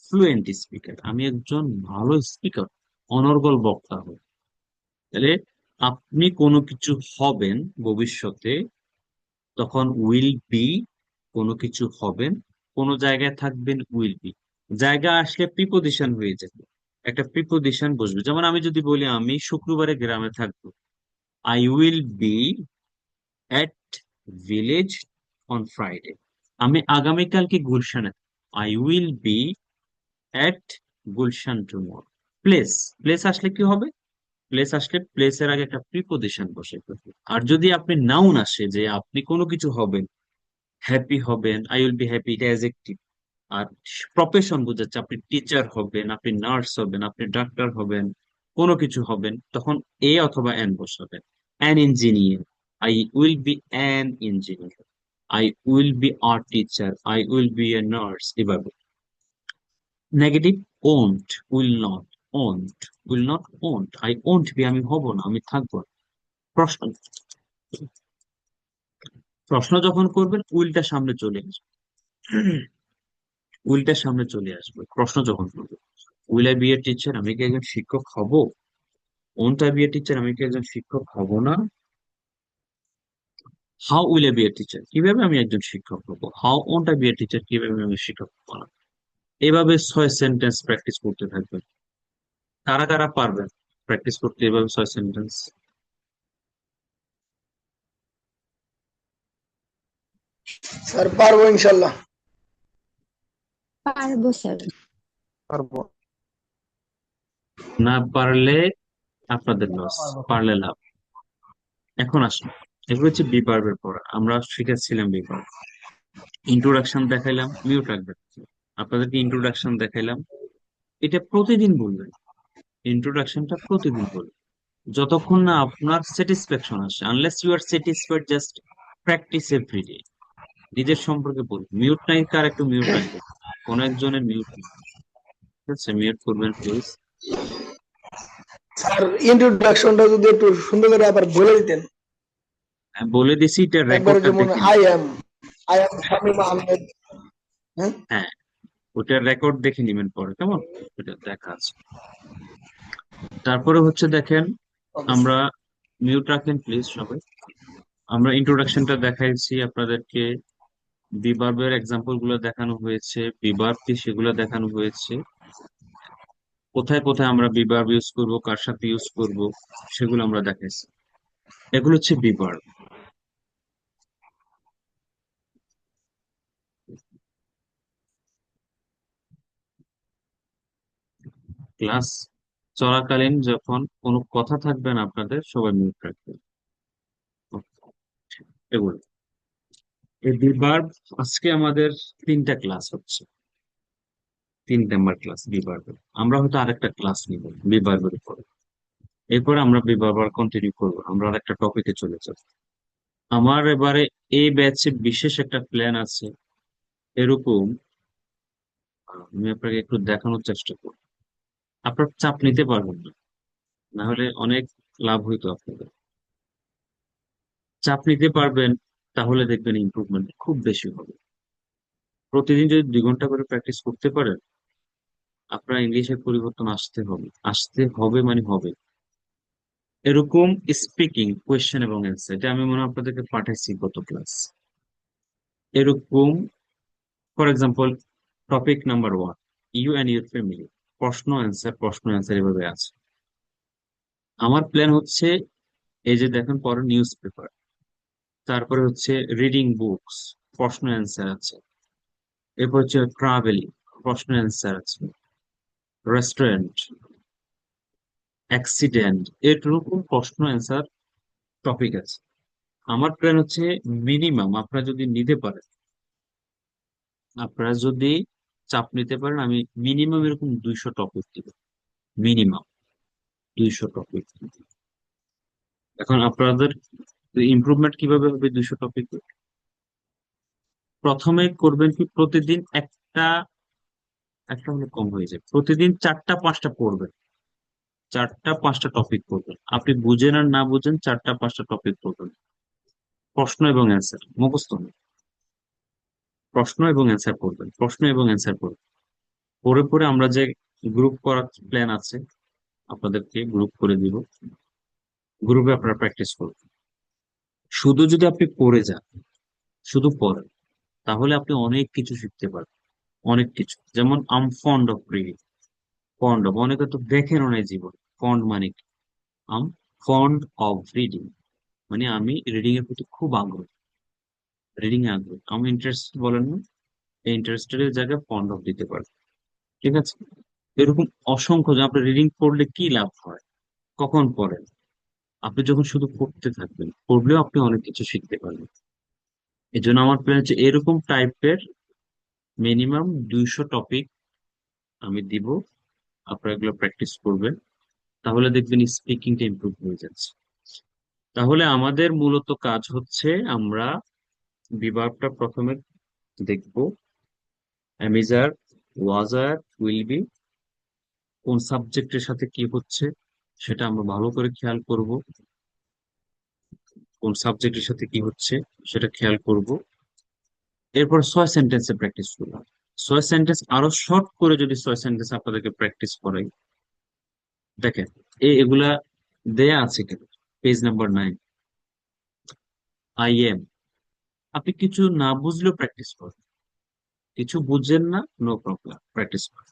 ফ্লুয়েন্ট স্পিকার, আমি একজন ভালো স্পিকার, অনর্গল বক্তা হব। তাহলে আপনি কোনো কিছু হবেন ভবিষ্যতে, তখন উইল বি, কোনো কিছু হবেন, কোনো জায়গায় থাকবেন, উইল বি। জায়গা আসলে প্রিপোজিশন হয়ে যাবে, একটা প্রিপোজিশন বসবে। যেমন আমি যদি বলি আমি শুক্রবারে গ্রামে থাকবো, I will be at village on Friday. আমি আগামীকালকে গুলশানে, I will be at Gulshan tomorrow. Place, place আসলে কি হবে, প্লেস আসলে প্লেসের আগে একটা প্রিপোজিশন বসে। আর যদি আপনি নাউন আসে যে আপনি কোনো কিছু হবেন, হ্যাপি হবেন, আই উইল বি হ্যাপি, এটা অ্যাডজেক্টিভ। আর প্রফেশন বোঝাচ্ছে আপনি টিচার হবেন, আপনি নার্স হবেন, আপনি ডাক্তার হবেন, কোনো কিছু হবেন, তখন এ অথবা এন বসাবেন। An engineer, I will be an engineer. I will be a teacher, I will be a nurse. এভাবে negative, won't, will not, won't, will not, won't. I won't be, আমি হব না, আমি থাকবো না। প্রশ্ন, প্রশ্ন যখন করবেন উইলটা সামনে চলে আসবে, উইলটা সামনে চলে আসবে প্রশ্ন যখন করবেন। Will I be a teacher, আমি কি একজন শিক্ষক হব। Won't I be a teacher, আমি কি একজন শিক্ষক হব না। How will I be a teacher, কিভাবে আমি একজন শিক্ষক হব। How won't I be a teacher, কিভাবে আমি শিক্ষক হব না। এভাবে 6 সেন্টেন্স প্র্যাকটিস করতে থাকবেন। কারা কারা পারবেন প্র্যাকটিস করতে এভাবে 6 সেন্টেন্স? স্যার পারবো ইনশাল্লাহ। পারবো স্যার। পারবো। না পারলে আপনাদের লস, পারলে লাভ। এখন আসুন, এগুলো হচ্ছে বিভার্বের পড়া। আমরা শিখেছিলাম বিভার্ব। ইন্ট্রোডাকশন দেখাইলাম, মিউট রাখবেন, আপনাদেরকে ইন্ট্রোডাকশন দেখাইলাম, এটা প্রতিদিন বলবেন, ইন্ট্রোডাকশনটা প্রতিদিন বলবেন, যতক্ষণ না আপনার স্যাটিসফ্যাকশন আসে। Unless you are satisfied, just practice every day. নিজের সম্পর্কে বলুন। মিউট নাই, কার একটু মিউট রাখবেন, কোন একজনের মিউট নেই, ঠিক আছে? মিউট করবেন প্লিজ। স্যার ইন্ট্রোডাকশনটা যদি একটু সুন্দর করে আবার বলে দিতেন। বলে দিছি, এটা একবারে রেকর্ডটা যেমন দেখে আই এম শামীম আহমেদ। হ্যাঁ, হ্যাঁ, ওটার রেকর্ড দেখে নিবেন পরে, কেমন? ওটা দেখা আছে। তারপরে হচ্ছে দেখেন, ওকে স্যার। আমরা মিউট রাখেন প্লিজ সবাই। আমরা ইন্ট্রোডাকশনটা দেখাইছি আপনাদেরকে, বিভার্বের এক্সাম্পল গুলো দেখানো হয়েছে, বিভার্ব কি সেগুলো দেখানো হয়েছে, কোথায় কোথায় আমরা বিভার্ব ইউজ করব, কার সাথে ইউজ করব, সেগুলো আমরা দেখাইছি। এগুলো হচ্ছে বিভার্ব। ক্লাস চলাকালীন যখন কোনো কথা থাকবে না আপনাদের, সবাই মিউট রাখবেন। এগুলো এই বিভার্ব। আজকে আমাদের 3টা ক্লাস হচ্ছে, 3 নাম্বার ক্লাস বিভার্বের। আমরা হয়তো আরেকটা ক্লাস নিব বিভার্বের উপরে, এরপরে আমরা বিভার্ব কন্টিনিউ করবো, আমরা আরেকটা টপিকে চলে যাব। আমার এবারে এই ব্যাচে বিশেষ একটা প্ল্যান আছে। এরকম আমি আপনাকে একটু দেখানোর চেষ্টা করব। আপনার চাপ নিতে পারবেন না, না হলে অনেক লাভ হইতো আপনাদের। চাপ নিতে পারবেন, তাহলে দেখবেন ইমপ্রুভমেন্ট খুব বেশি হবে। প্রতিদিন যদি 2 ঘন্টা করে প্র্যাকটিস করতে পারেন, আপনার ইংলিশের পরিবর্তন আসতে হবে মানে হবে। এরকম স্পিকিং, কোয়েশ্চেন এবং অ্যান্সার, এটা আমি মনে হয় আপনাদেরকে পাঠাইছি গত ক্লাস। এরকম for example, topic number 1, you and your family, প্রশ্ন অ্যান্সার এভাবে আছে। আমার প্ল্যান হচ্ছে, এই যে দেখেন পরে নিউজ পেপার, তারপরে হচ্ছে রিডিং বুকস, প্রশ্ন অ্যান্সার আছে। এরপর হচ্ছে ট্রাভেলিং, প্রশ্ন অ্যান্সার আছে। রেস্টুরেন্ট, অ্যাক্সিডেন্ট, এরকম প্রশ্ন অ্যান্সার টপিক আছে। আমার প্ল্যান হচ্ছে মিনিমাম আপনারা যদি চাপ নিতে পারেন, আমি মিনিমাম এরকম 200 টপিক দিব, মিনিমাম 200 টপিক। এখন আপনাদের ইমপ্রুভমেন্ট কিভাবে হবে 200 টপিক? প্রথমে করবেন কি, প্রতিদিন একটা একটা হলে কম হয়ে যায়, প্রতিদিন 4টা 5টা পড়বেন, 4টা 5টা টপিক পড়বেন। আপনি বুঝেন আর না বুঝেন, 4টা 5টা টপিক পড়বেন। প্রশ্ন এবং অ্যান্সার মুখস্থ নয়, প্রশ্ন এবং অ্যান্সার পড়বেন, প্রশ্ন এবং অ্যান্সার পড়বেন। পড়ে পড়ে আমরা যে গ্রুপ করার প্ল্যান আছে, আপনাদেরকে গ্রুপ করে দিব, গ্রুপে আপনারা প্র্যাকটিস করবেন। শুধু যদি আপনি পড়ে যান, শুধু পড়েন, তাহলে আপনি অনেক কিছু শিখতে পারবেন, অনেক কিছু। যেমন I'm fond of reading, fond of, অনেকে তো দেখেন অনেক জীবন। ফন্ড মানে কি? আম ফন্ড অফ রিডিং মানে আমি রিডিং এর প্রতি খুব আগ্রহী, রিডিং এ আগ্রহী, আমি ইন্টারেস্টেড বলেন না, এই ইন্টারেস্টেড এর জায়গায় ফন্ড অফ দিতে পারেন, ঠিক আছে? এরকম অসংখ্য, যে আপনি রিডিং পড়লে কি লাভ হয়, কখন পড়েন? আপনি যখন শুধু পড়তে থাকবেন, পড়লেও আপনি অনেক কিছু শিখতে পারবেন। এই জন্য আমার প্ল্যান হচ্ছে এরকম টাইপের মিনিমাম 200 টপিক আমি দিব, আপনারা এগুলো প্র্যাকটিস করবেন, তাহলে দেখবেন স্পিকিংটা ইমপ্রুভ হয়ে যাচ্ছে। তাহলে আমাদের মূলত কাজ হচ্ছে, আমরা বিভাগটা প্রথমে দেখব, অ্যামিজার, ওয়াজার, উইল বি, কোন সাবজেক্টের সাথে কি হচ্ছে সেটা আমরা ভালো করে খেয়াল করব, কোন সাবজেক্টের সাথে কি হচ্ছে সেটা খেয়াল করব। এরপর 6 সেন্টেন্সে প্র্যাকটিস করব। 6 সেন্টেন্স আরো শর্ট করে যদি 6 সেন্টেন্স আপনাদেরকে প্র্যাকটিস করাই, দেখেন এগুলা দেয়া আছে কিন্তু, পেজ নাম্বার 9, আই এম। আপনি কিছু না বুঝলেও প্র্যাকটিস করেন, কিছু বুঝছেন না, নো প্রবলেম, প্র্যাকটিস করেন।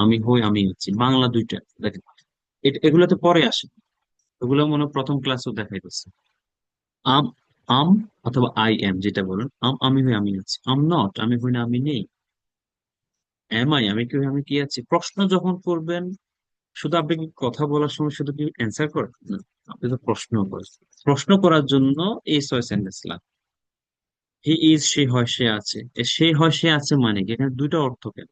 আমি হই, আমি আছি, বাংলা 2টা দেখেন, এগুলো তো পরে আসে, এগুলো মনে হয় প্রথম ক্লাসেও দেখাইতেছে। আম আম অথবা আই এম, যেটা বলেন, আমি হই, আমি আছি। নট, আমি হই না, আমি নেই। আমি কি হই, আমি কি আছি। প্রশ্ন যখন করবেন, শুধু আপনি কি কথা বলার সময় শুধু কি অ্যান্সার করেন না, আপনি তো প্রশ্ন করেন। প্রশ্ন করার জন্য এই 6 সেন্টেন্স লাগে। হি ইজ, সে হয়, সে আছে। সে হয়, সে আছে মানে কি, এখানে 2টা অর্থ কেন?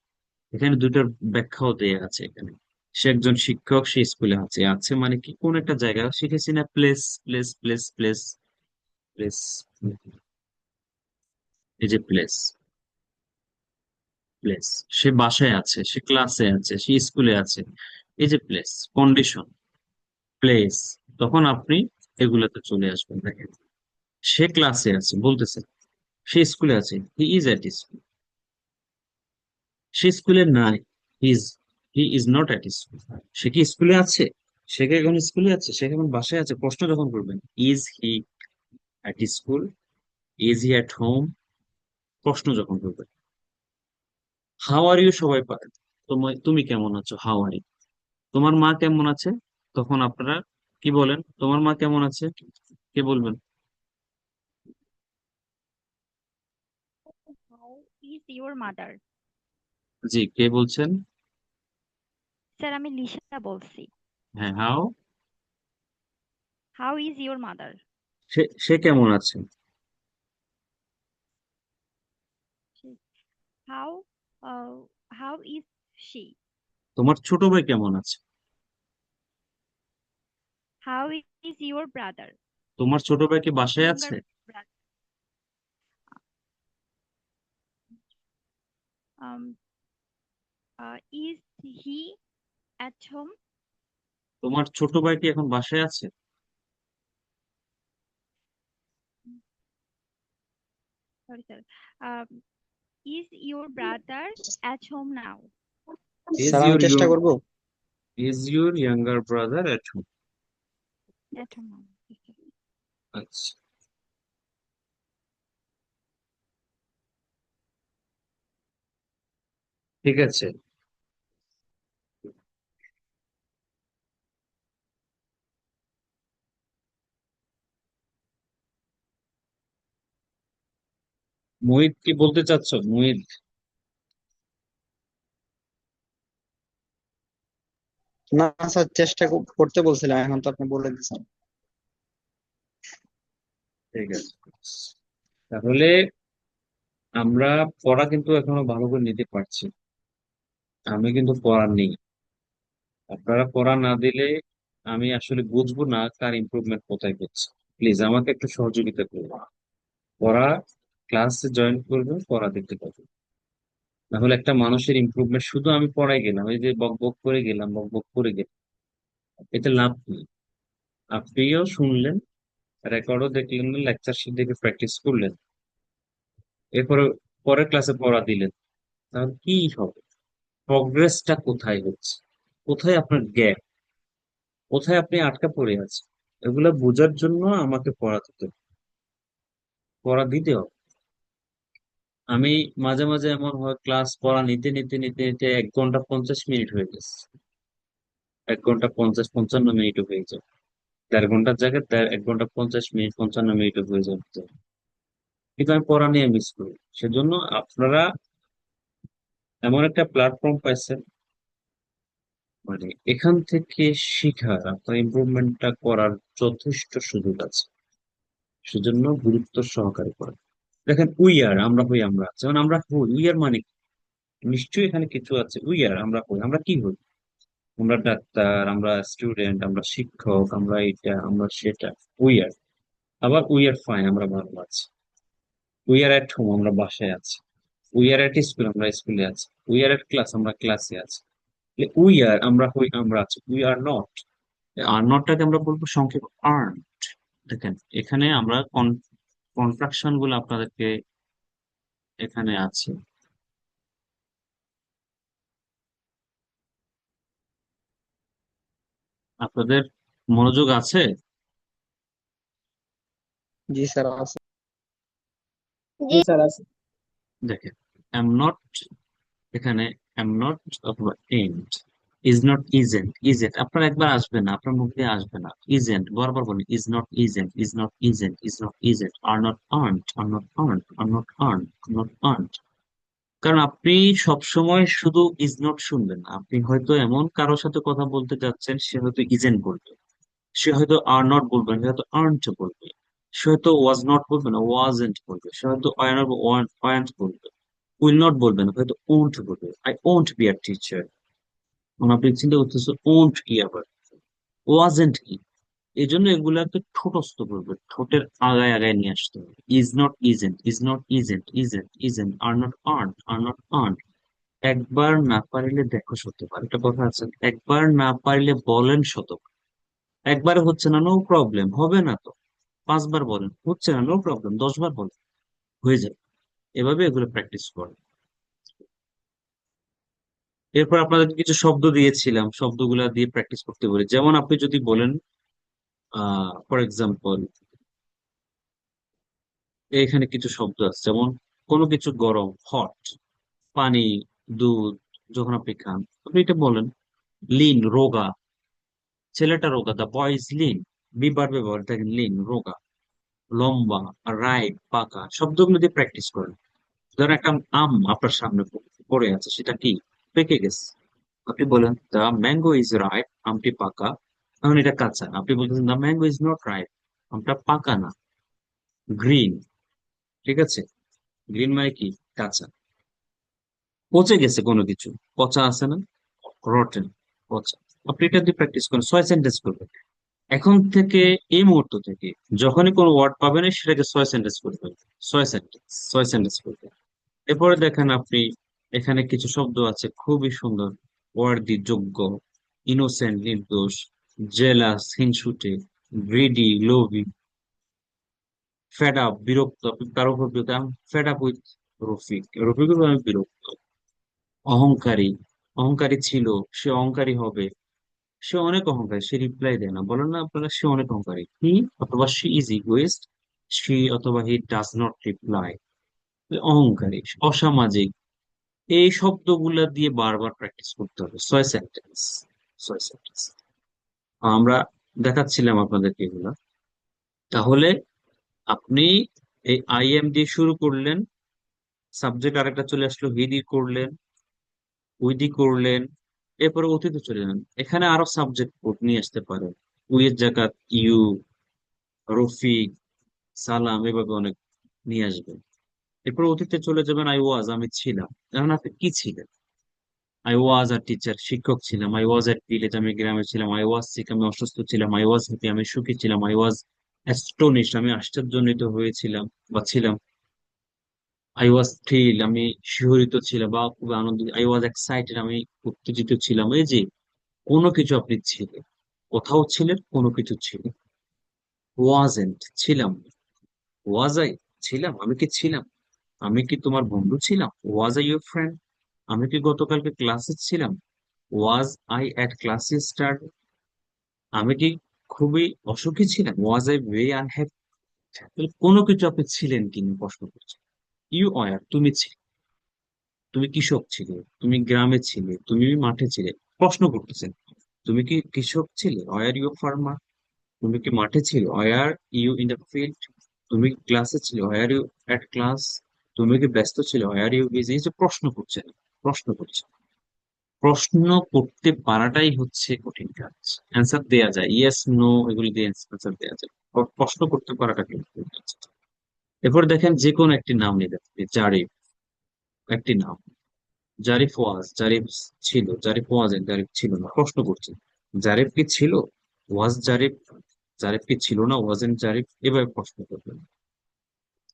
এখানে দুইটার ব্যাখ্যাও দেয়া আছে এখানে। সে একজন শিক্ষক, সে স্কুলে আছে। আছে মানে কি, কোন একটা জায়গা শিখেছি না, place place place place place, এই যে প্লেস প্লেস, সে বাসায় আছে, সে ক্লাসে আছে, সে স্কুলে আছে, এই যে প্লেস, কন্ডিশন, প্লেস। তখন আপনি এগুলাতে চলে আসবেন। দেখেন, সে ক্লাসে আছে বলতেছে, সে স্কুলে আছে, হি ইজ এট স্কুল। সে স্কুলে নাই, he is not at school. সে কি স্কুলে আছে? সে কি এখন স্কুলে আছে? সে কি এখন বাসায় আছে? প্রশ্ন যখন করবেন, is he at school, is he at home, প্রশ্ন যখন করবেন। হাউ আর ইউ সবাই পারে, তুমি কেমন আছো, হাউ আর ইউ। তোমার মা কেমন আছে, তখন আপনারা কি বলেন? তোমার মা কেমন আছে, কে বলবেন? How is your mother? জি, কে বলছেন? স্যার, আমি লিসা বলছি। হ্যাঁ, how. How is your mother? সে সে কেমন আছে? How how is she? তোমার ছোট ভাই কেমন আছে? How is your brother? তোমার ছোট ভাই কি বাসায় ইয়ঙ্গার আছে? Brother? Is he at home? তোমার ছোট ভাই কি এখন বাসায় আছে? Sorry sir. Is your brother at home now? Is sir আমি ইউর চেষ্টা করব। Younger brother at home? At home নাও। আচ্ছা, ঠিক আছে। মুহিত, কি বলতে চাচ্ছ মুহিত? না স্যার, চেষ্টা করতে বলছিলাম, এখন তো আপনি বলে দিচ্ছেন। ঠিক আছে, তাহলে আমরা পড়া কিন্তু এখনো ভালো করে নিতে পারছি। আমি কিন্তু পড়া নেই, আপনারা পড়া না দিলে আমি আসলে বুঝবো না কার ইমপ্রুভমেন্ট কোথায় হচ্ছে। প্লিজ আমাকে একটু সহযোগিতা করুন। পড়া, ক্লাসে জয়েন করবে, পড়া দেখতে পাবে। না হলে একটা মানুষের ইমপ্রুভমেন্ট শুধু আমি পড়াই গেলাম, এই যে বক বক করে গেলাম, বক বক করে গেলাম, এতে লাভ নেই। আপনিও শুনলেন, রেকর্ডও দেখলেন, লেকচার শিট দেখে প্র্যাকটিস করলেন, এরপরে পরের ক্লাসে পড়া দিলেন, তাহলে কি হবে? প্রগ্রেসটা কোথায় হচ্ছে, কোথায় আপনার গ্যাপ, কোথায় আপনি আটকা পড়ে আছেন, এগুলা বোঝার জন্য আমাকে পড়া দিতে হবে। আমি মাঝে মাঝে এমন হয়, ক্লাস পড়া নিতে নিতে নিতে নিতে 1 ঘন্টা 50 মিনিট হয়ে গেছে, 1 ঘন্টা 50-55 মিনিটও হয়ে যায়, 1.5 ঘন্টার জায়গায় 1 ঘন্টা 50 মিনিট 55 মিনিটও হয়ে যাচ্ছে, কিন্তু আমি পড়া নিয়ে মিস করি। সেজন্য আপনারা এমন একটা প্ল্যাটফর্ম পাইছেন, মানে এখান থেকে শিখার, আপনার ইমপ্রুভমেন্টটা করার যথেষ্ট সুযোগ আছে। সেজন্য গুরুত্ব সহকারে করেন। দেখেন, আমরা হই, আমরা, যেমন আমরা হই, মানে কি? নিশ্চয়ই এখানে কিছু আছে। আমরা হই, আমরা কি হই? আমরা ডাক্তার, আমরা স্টুডেন্ট, আমরা শিক্ষক, আমরা এটা, আমরা সেটা। উই আর, আবার ফাইন, আমরা ভালো আছি। এট হোম, আমরা বাসায় আছি। এট স্কুল, আমরা স্কুলে আছি। এট ক্লাস, আমরা ক্লাসে আছি। আমরা হই, আমরা আছি। আর নট, আর নটটাকে আমরা বলবো সংক্ষেপ আর্নড। দেখেন, এখানে আমরা কন্ট্রাকশন গুলো আপনাদেরকে এখানে আছে। আপনাদের মনোযোগ আছে? জি স্যার আছে। জি স্যার আছে। দেখেন, এম নট, এখানে এম নট অথবা এন্ড, ইজ নট, ইজেন্ট, আপনার একবার আসবে না, আপনার মুখ দিয়ে আসবে না। ইজেন্ট বারবার বলি, is not isn't, is not isn't, is not isn't, are not earned, are not earned, are not earned, not earned. কারণ আপনি সবসময় শুধু ইজ নট শুনবেন না। আপনি হয়তো এমন কারোর সাথে কথা বলতে যাচ্ছেন, সে হয়তো ইজেন্ট বলবে, সে হয়তো আর নট বলবে না, সে হয়তো আর্নড বলবে, সে হয়তো ওয়াজ নট বলবে না, ওয়াজেন্ট বলবে, সে হয়তো ওয়ান্ট বলবে। উইল নট বলবেন না, হয়তো ওন্ট বলবে, I won't B a teacher. আপনি চিন্তা করতেছে ওন্ট কি আবার, ওয়াজেন্ট কি। এই জন্য এগুলাকে ঠোঁটস্থ করবে, ঠোঁটের আগায় আগায় নিয়ে আসতে হবে। Is not, isn't, is not, isn't, isn't, isn't, are not, earn, are not, earn. একবার না পারিলে দেখো শতবার, একটা কথা আছে, একবার না পারিলে বলেন শতবার। একবারে হচ্ছে না, নো প্রবলেম, হবে না তো 5 বার বলেন, হচ্ছে না, নো প্রবলেম, 10 বার বলেন, হয়ে যাবে। এভাবে এগুলো প্র্যাকটিস করেন। এরপর আপনাদের কিছু শব্দ দিয়েছিলাম, শব্দগুলা দিয়ে প্র্যাকটিস করতে বলি। যেমন আপনি যদি বলেন, ফর এক্সাম্পল, এখানে কিছু শব্দ আছে, যেমন কোনো কিছু গরম, হট, পানি, দুধ, যখন আপনি খান, আপনি এটা বলেন। লিন, রোগা, ছেলেটা রোগা, দা বয় ইজ লিন। বিবার ব্যবহার দেখেন, লিন, রোগা। লম্বা, রাইট, পাকা, শব্দগুলো দিয়ে প্র্যাকটিস করেন। ধরেন একটা আম আপনার সামনে পড়ে আছে, সেটা কি, পেকে গেছে। আপনি বলেন দা ম্যাঙ্গো ইজ রাইপ, আমটি পাকা। এখন এটা কাঁচা, আপনি বলতেছেন দা ম্যাঙ্গো ইজ নট রাইপ, আমটা পাকা না। গ্রিন, ঠিক আছে, গ্রিন মানে কি, কাঁচা। পচে গেছে কোনো কিছু, পচা আছে না, রটেন, পচা। আপনি এটা দিয়ে প্র্যাকটিস করেন, 6 সেন্টেন্স করবেন। এখন থেকে, এই মুহূর্ত থেকে, যখনই কোনো ওয়ার্ড পাবেন সেটাকে 6 সেন্টেন্স করবেন। 6 সেন্টেন্স, 6 সেন্টেন্স করবেন। এরপরে দেখেন আপনি, এখানে কিছু শব্দ আছে খুবই সুন্দর। ওয়ার্দি, যোগ্য, ইনোসেন্ট, নির্দোষ, জেলাস, হিংসুটে, গ্রিডি, লোভী, ফেড আপ, বিরক্ত, আপনি কারো উপর বিরক্ত, ফেড আপ উইথ রফিক, রফিকের উপর আমি বিরক্ত। অহংকারী, অহংকারী ছিল, সে অহংকারী হবে। সে অনেক অহংকারী, সে রিপ্লাই দেয় না, বলেন না আপনারা, সে অনেক অহংকারী। হি অথবা শি ইজ ইগোইস্ট, শি অথবা হি ডাজ নট রিপ্লাই। অহংকারী, অসামাজিক। এই শব্দগুলা দিয়ে বারবার প্র্যাকটিস করতে হবে। 6 সেন্টেন্স, 6 সেন্টেন্স আমরা দেখাচ্ছিলাম আপনাদেরকে এগুলা। তাহলে আপনি এই আই এম দিয়ে শুরু করলেন, সাবজেক্ট আরেকটা চলে আসলো, হি দিয়ে করলেন, উই দিয়ে করলেন, এরপরে অতীতে চলে যান। এখানে আরো সাবজেক্ট নিয়ে আসতে পারেন, উই এর জায়গা ইউ, রফিক, সালাম, এভাবে অনেক নিয়ে আসবেন। এরপর অতীতে চলে যাবেন, আই ওয়াজ, আমি ছিলাম। এখন আপনি কি ছিলেন? আই ওয়াজ আ টিচার, শিক্ষক ছিলাম। আই ওয়াজ এট ভিলেজ, আমি গ্রামে ছিলাম। আই ওয়াজ সিক, আমি অসুস্থ ছিলাম। আই ওয়াজ হ্যাপি, আমি সুখী ছিলাম। আই ওয়াজ অ্যাস্টোনিশড, আমি আশ্চর্যান্বিত হয়েছিলাম বা ছিলাম। আই ওয়াজ থ্রিল, আমি শিহরিত ছিলাম বা খুব আনন্দিত। আই ওয়াজ এক্সাইটেড, আমি উত্তেজিত ছিলাম। এই যে কোনো কিছু আপনি ছিলেন, কোথাও ছিলেন, কোনো কিছু ছিলেন। ওয়াজেন্ট, ছিলাম। ওয়াজ আই, ছিলাম, আমি কি ছিলাম? আমি কি তোমার বন্ধু ছিলাম? Was I your friend? আমি কি গতকালকে ক্লাসে ছিলাম? ওয়াজ আই অ্যাট ক্লাসে স্টার্ট? আমি কি খুবই অসুখী ছিলাম? Was I very unhappy? কোনো কিছু আপনি ছিলেন কিনা প্রশ্ন করছেন। ইউ ওয়ার, তুমি ছিলে, তুমি কৃষক ছিলে, তুমি গ্রামে ছিলে, তুমি মাঠে ছিলে, প্রশ্ন করতেছেন। তুমি কি কৃষক ছিলে? Were you farmer? তুমি কি মাঠে ছিলে? Were you in the field? তুমি ক্লাসে ছিলে? Were you at class? তুমি কি ব্যস্ত ছিলে? Were you busy? এই যে প্রশ্ন করছেন, প্রশ্ন করছেন, প্রশ্ন করতে পারাটাই হচ্ছে কঠিন কাজ। অ্যান্সার দেয়া যায়, ইয়েস নো এগুলি দিয়ে অ্যান্সার দেয়া যায়, প্রশ্ন করতে পারাটা কিন্তু কঠিন কাজ। এরপর দেখেন যে কোনো একটি নাম নিয়ে দেখতে, জারিফ, একটি নাম। জারিফ ওয়াজ, জারিফ ছিল, জারিফ ওয়াজ, জারিফ ছিল না, প্রশ্ন করছে। জারিফ কি ছিল? ওয়াজ জারিফ? জারিফ কি ছিল না? ওয়াজেন্ট জারিফ? এভাবে প্রশ্ন করবেন,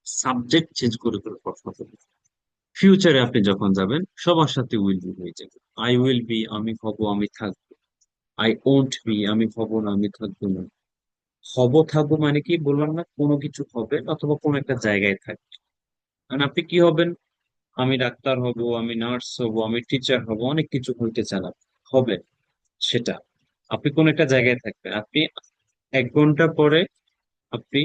সাবজেক্ট চেঞ্জ করে করে প্রশ্ন করবেন। ফিউচারে আপনি যখন যাবেন, সবার সাথে উইল বি হয়ে যাবে। আই উইল বি, আমি হব, আমি থাকবো। আই ওন্ট বি, আমি হব না, আমি থাকবো না। হব, থাকবো মানে কি বললাম না, কোনো কিছু হবে অথবা কোনো একটা জায়গায় থাকবে। মানে আপনি কি হবেন? আমি ডাক্তার হব, আমি নার্স হব, আমি টিচার হব, অনেক কিছু হইতে চান আপনি, হবে সেটা। আপনি কোন একটা জায়গায় থাকবেন, আপনি 1 ঘন্টা পরে আপনি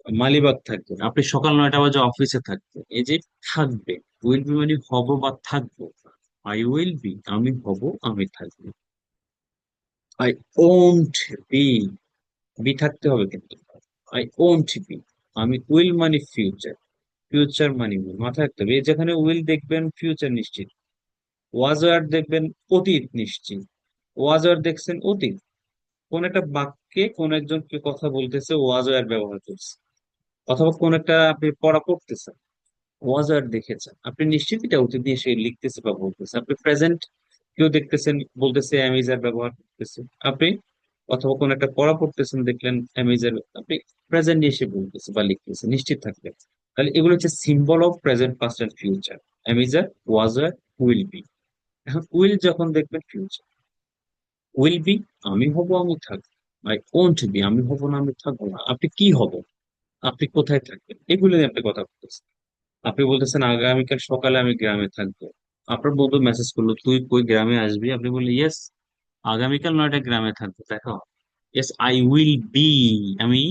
মালিবাগ থাকবেন, আপনি সকাল 9টা বাজে অফিসে থাকবেন। এই যে থাকবে, উইল বি মানে হব বা থাকবো। আই উইল বি, আমি হব, আমি থাকবো। আই ওন্ট বি, বি থাকতে হবে কিন্তু। আই ওন্ট বি, আমি উইল মানে ফিউচার, ফিউচার মানে উইল, মাথায় রাখতে হবে। এই যেখানে উইল দেখবেন ফিউচার নিশ্চিত, ওয়াজ ওয়ার দেখবেন অতীত নিশ্চিত। ওয়াজ ওয়ার দেখছেন অতীত, কোন একটা বাক্যে কোন একজনকে কথা বলতেছে, ওয়াজ ওয়ার ব্যবহার করছে। অথবা কোন একটা আপনি পড়া পড়তেছেন, ওয়াজ আর দেখেছেন, আপনি নিশ্চিত এটা অতীত দিয়ে সে লিখতেছে বা বলতেছে। আপনি প্রেজেন্ট কেউ দেখতেছেন বলতেছে অ্যামিজার ব্যবহার করতেছে, আপনি অথবা কোন একটা পড়া পড়তেছেন দেখলেন অ্যামিজার, আপনি প্রেজেন্ট এসে বলতেছে বা লিখতেছে, নিশ্চিত থাকবেন। তাহলে এগুলো হচ্ছে symbol of present, past and future. Am is are, was are, will be. এখন উইল যখন দেখবেন ফিউচার, উইল বি আমি হব আমি থাকবো, আই ওন্ট বি আমি হব না আমি থাকবো না। আপনি কি হব, আপনি কোথায় থাকবেন, এগুলো নিয়ে আপনি কথা বলতেছেন। আপনি বলতেছেন আগামীকাল সকালে আমি গ্রামে থাকবো, আপনার বন্ধু মেসেজ করলো তুই কই গ্রামে আসবি, আপনি বললেন ইয়েস আগামীকাল 9টায় গ্রামে থাকবো, দেখো ইয়েস আই উইল বি আমি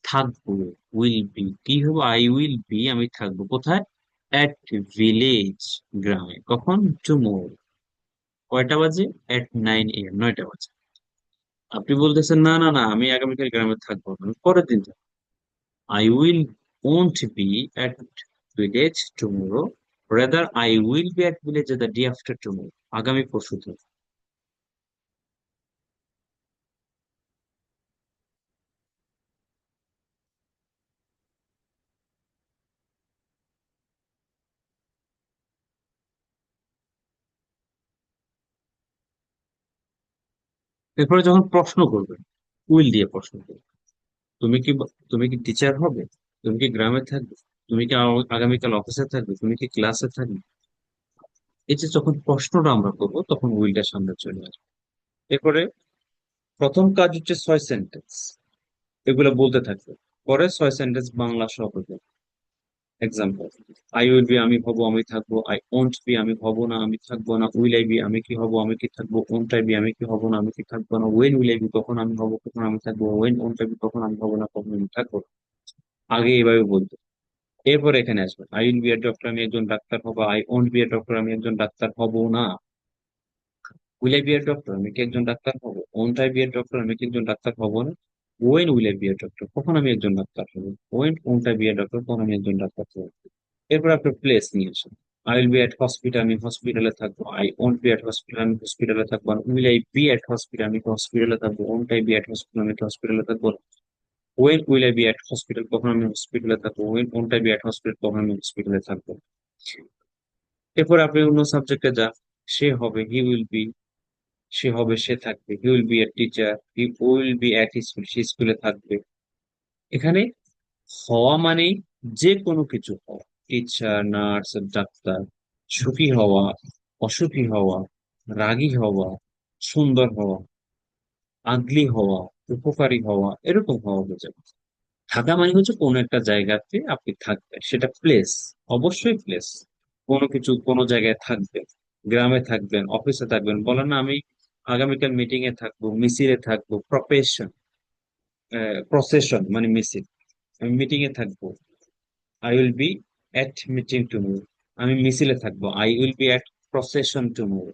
থাকবো। উইল বি কি হবো, আই উইল বি আমি থাকবো কোথায়, এট ভিলেজ গ্রামে, কখন, টুমোর, কয়টা বাজে, এট 9 AM 9টা বাজে। আপনি বলতেছেন না না না আমি আগামীকাল গ্রামে থাকবো না, আমি পরের দিন থাকবো। I will won't be at village tomorrow. Rather, I will be at village the day after tomorrow. আগামী পরশু দিন। এরপরে যখন প্রশ্ন করবেন, উইল দিয়ে প্রশ্ন করবেন, তুমি কি তুমি কি টিচার হবে, তুমি কি গ্রামে থাকবে, তুমি কি আগামীকাল অফিসে থাকবে, তুমি কি ক্লাসে থাকবে। এই যে যখন প্রশ্নটা আমরা করবো তখন উইলটা সামনে চলে আসবে। এরপরে প্রথম কাজ হচ্ছে 6 সেন্টেন্স, এগুলো বলতে থাকবে, পরে 6 সেন্টেন্স বাংলা সহ হবে। এক্সাম্পল, আই উইল বি আমি হব আমি থাকবো, আই ওন্ট বি আমি হব না আমি থাকবো না, উইল আই বি আমি কি হব আমি কি থাকবো, ওন্ট আই বি আমি কি হব না আমি কি থাকবো না, ওয়েন উইল আই বি কখন আমি হব কখন আমি থাকবো, ওয়েন ওন্ট আই বি কখন আমি হব না কখন আমি থাকবো না। আগে এইভাবে বলতো, এরপর এখানে আসবে I will be a doctor আমি একজন ডাক্তার হবো, I won't be a doctor আমি একজন ডাক্তার হব না, will I be a doctor আমি কি একজন ডাক্তার হব, won't I be a doctor আমি কি একজন ডাক্তার হব না, when will I be a doctor কখন আমি একজন ডাক্তার হব, when won't I be a doctor কখন আমি একজন ডাক্তার হব। এরপর আপনার প্লেস নিয়ে আসুন, I will be at hospital আমি হসপিটালে থাকবো, I won't be at hospital আমি হসপিটালে থাকবো না, will I be at hospital আমি হসপিটালে থাকবো, won't I be at hospital আমি হসপিটালে থাকবো না, when will I be at hospital কখন আমি হসপিটালে থাকবো, when won't I be at hospital কখন আমি হসপিটালে থাকবো। এরপর আপনি অন্য সাবজেক্টে যান, সে হবে হি উইল বি, সে হবে সে থাকবে, he will be a teacher, he will be at school সে স্কুলে থাকবে। এখানে হওয়া মানে যে কোনো কিছু হওয়া, টিচার, নার্স, ডাক্তার, সুখী হওয়া, অসুখী হওয়া, রাগী হওয়া, সুন্দর হওয়া, আগলি হওয়া, উপকারী হওয়া, এরকম হওয়া বোঝায়। থাকা মানে হচ্ছে কোনো একটা জায়গাতে আপনি থাকবেন, সেটা প্লেস, অবশ্যই প্লেস, কোনো কিছু কোনো জায়গায় থাকবেন, গ্রামে থাকবেন, অফিসে থাকবেন, বলেন না আমি আগামীকাল মিটিং এ থাকবো, মিছিলে থাকবো, প্রসেশন মানে মিছিল, আমি মিটিং এ থাকবো, I will be at meeting tomorrow, আমি মিছিলে থাকবো, I will be at procession tomorrow.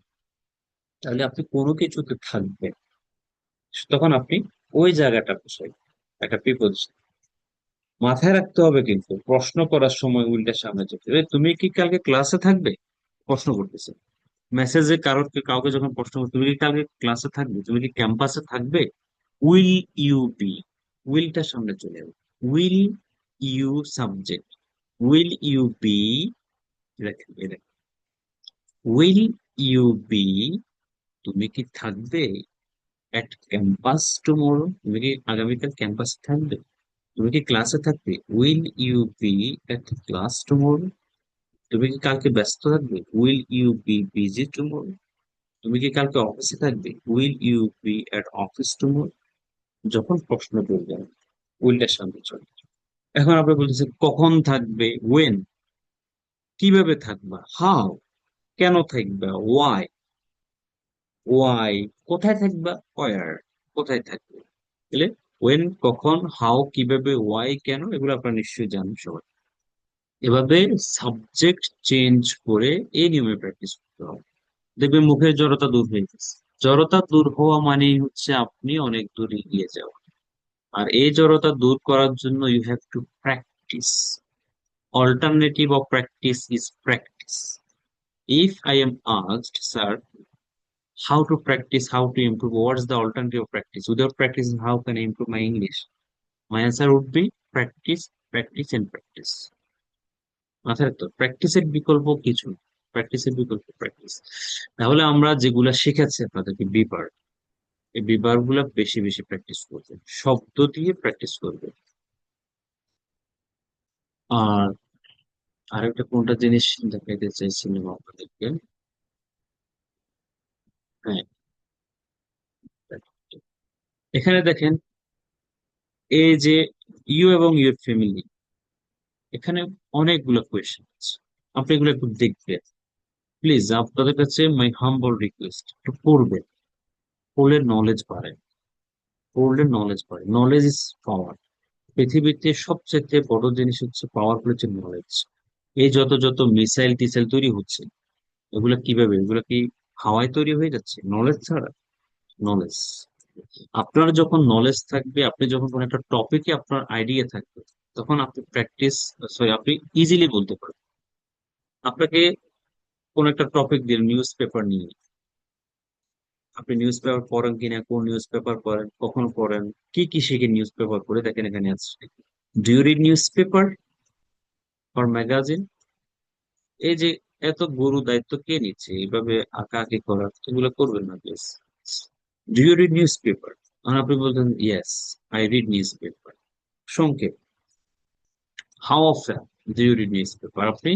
তাহলে আপনি কোনো কিছুতে থাকবেন, তখন আপনি ওই জায়গাটা বসাই, একটা প্রিপোজিশন মাথায় রাখতে হবে। কিন্তু প্রশ্ন করার সময় উল্টা সামনে যেতে হবে, তুমি কি কালকে ক্লাসে থাকবে, প্রশ্ন করতেছে, মেসেজে কাউকে যখন প্রশ্ন করবে তুমি কি কালকে ক্লাসে থাকবে, তুমি কি ক্যাম্পাসে থাকবে, উইল ইউ বি, উইলটা সামনে চলে যাবে, will you subject, will you be, will you be, তুমি কি থাকবে এট ক্যাম্পাস টুমোরো, তুমি কি আগামীকাল ক্যাম্পাসে থাকবে, তুমি কি ক্লাসে থাকবে, will you be at class tomorrow, তুমি কি কালকে ব্যস্ত থাকবে, will you be busy tomorrow, তুমি কি কালকে অফিসে থাকবে, will you be at office tomorrow. যখন প্রশ্ন করবেন উইলটার সামনে চলে আসবে। এখন আপনি বলতেছেন কখন থাকবে, ওয়েন, কিভাবে থাকবা, হাউ, কেন থাকবা, ওয়াই, ওয়াই, কোথায় থাকবা, ওয়ার, কোথায় থাকবে। তাহলে ওয়েন কখন, হাউ কিভাবে, ওয়াই কেন, এগুলো আপনারা নিশ্চয়ই জানেন সবাই। এভাবে সাবজেক্ট চেঞ্জ করে এই নিয়মে প্র্যাকটিস করতে হবে, দেখবেন মুখের জড়তা দূর হয়ে গেছে। জড়তা দূর হওয়া মানেই হচ্ছে আপনি অনেক দূর এগিয়ে যাওয়া। আর এই জড়তা দূর করার জন্য you have to practice. Alternative of practice is practice. If I am asked, sir, how to practice, how to improve, what's the alternative of practice, without practicing how can I improve my English, my answer would be practice, practice and practice. মাথায় রাখতে প্র্যাকটিসের বিকল্প কিছু না। প্র্যাকটিসের বিকল্প practice. তাহলে আমরা যেগুলা শিখেছি আপনাদেরকে বিবার, এই বিবার গুলা বেশি বেশি প্র্যাকটিস করবে, শব্দ দিয়ে প্র্যাকটিস করবে। আর আরেকটা কোনটা জিনিস দেখাইতে চাইছিলাম আপনাদেরকে, হ্যাঁ, এখানে দেখেন এই যে ইউ এবং ইউর ফ্যামিলি, এখানে অনেকগুলো কোয়েশ্চেন আছে, আপনি এগুলো একটু দেখবেন প্লিজ। আপনাদের কাছে মাই হাম্বল রিকোয়েস্ট, একটু পড়বেন, পড়লে নলেজ বাড়ে, পড়লে নলেজ বাড়ে। Knowledge is power. পৃথিবীতে সবচেয়ে বড় জিনিস হচ্ছে পাওয়ারফুল হচ্ছে নলেজ। এই যত যত মিসাইল টিসাইল তৈরি হচ্ছে, এগুলো কিভাবে, এগুলো কি হাওয়ায় তৈরি হয়ে যাচ্ছে নলেজ ছাড়া? নলেজ, আপনার যখন নলেজ থাকবে, আপনি যখন কোনো একটা টপিকে আপনার আইডিয়া থাকবে, তখন আপনি প্র্যাকটিস, সরি, আপনি ইজিলি বলতে পারবেন। আপনাকে কোন একটা টপিক দিয়ে নিউজ পেপার নিয়ে, আপনি নিউজ পেপার পড়েন কিনা, কোন নিউজ পেপার পড়েন, কখন পড়েন, কি কি শিখে নিউজ পেপার পড়ে, দেখেন এখানে আছে, do you read newspaper or magazine? এই যে এত গুরু দায়িত্ব কে নিচ্ছে এইভাবে আঁকা আঁকি করার, এগুলো করবেন না please. Do you read newspaper? আর আপনি বলতেন yes, I read newspaper. সংক্ষেপ, how often do you read newspaper? আপনি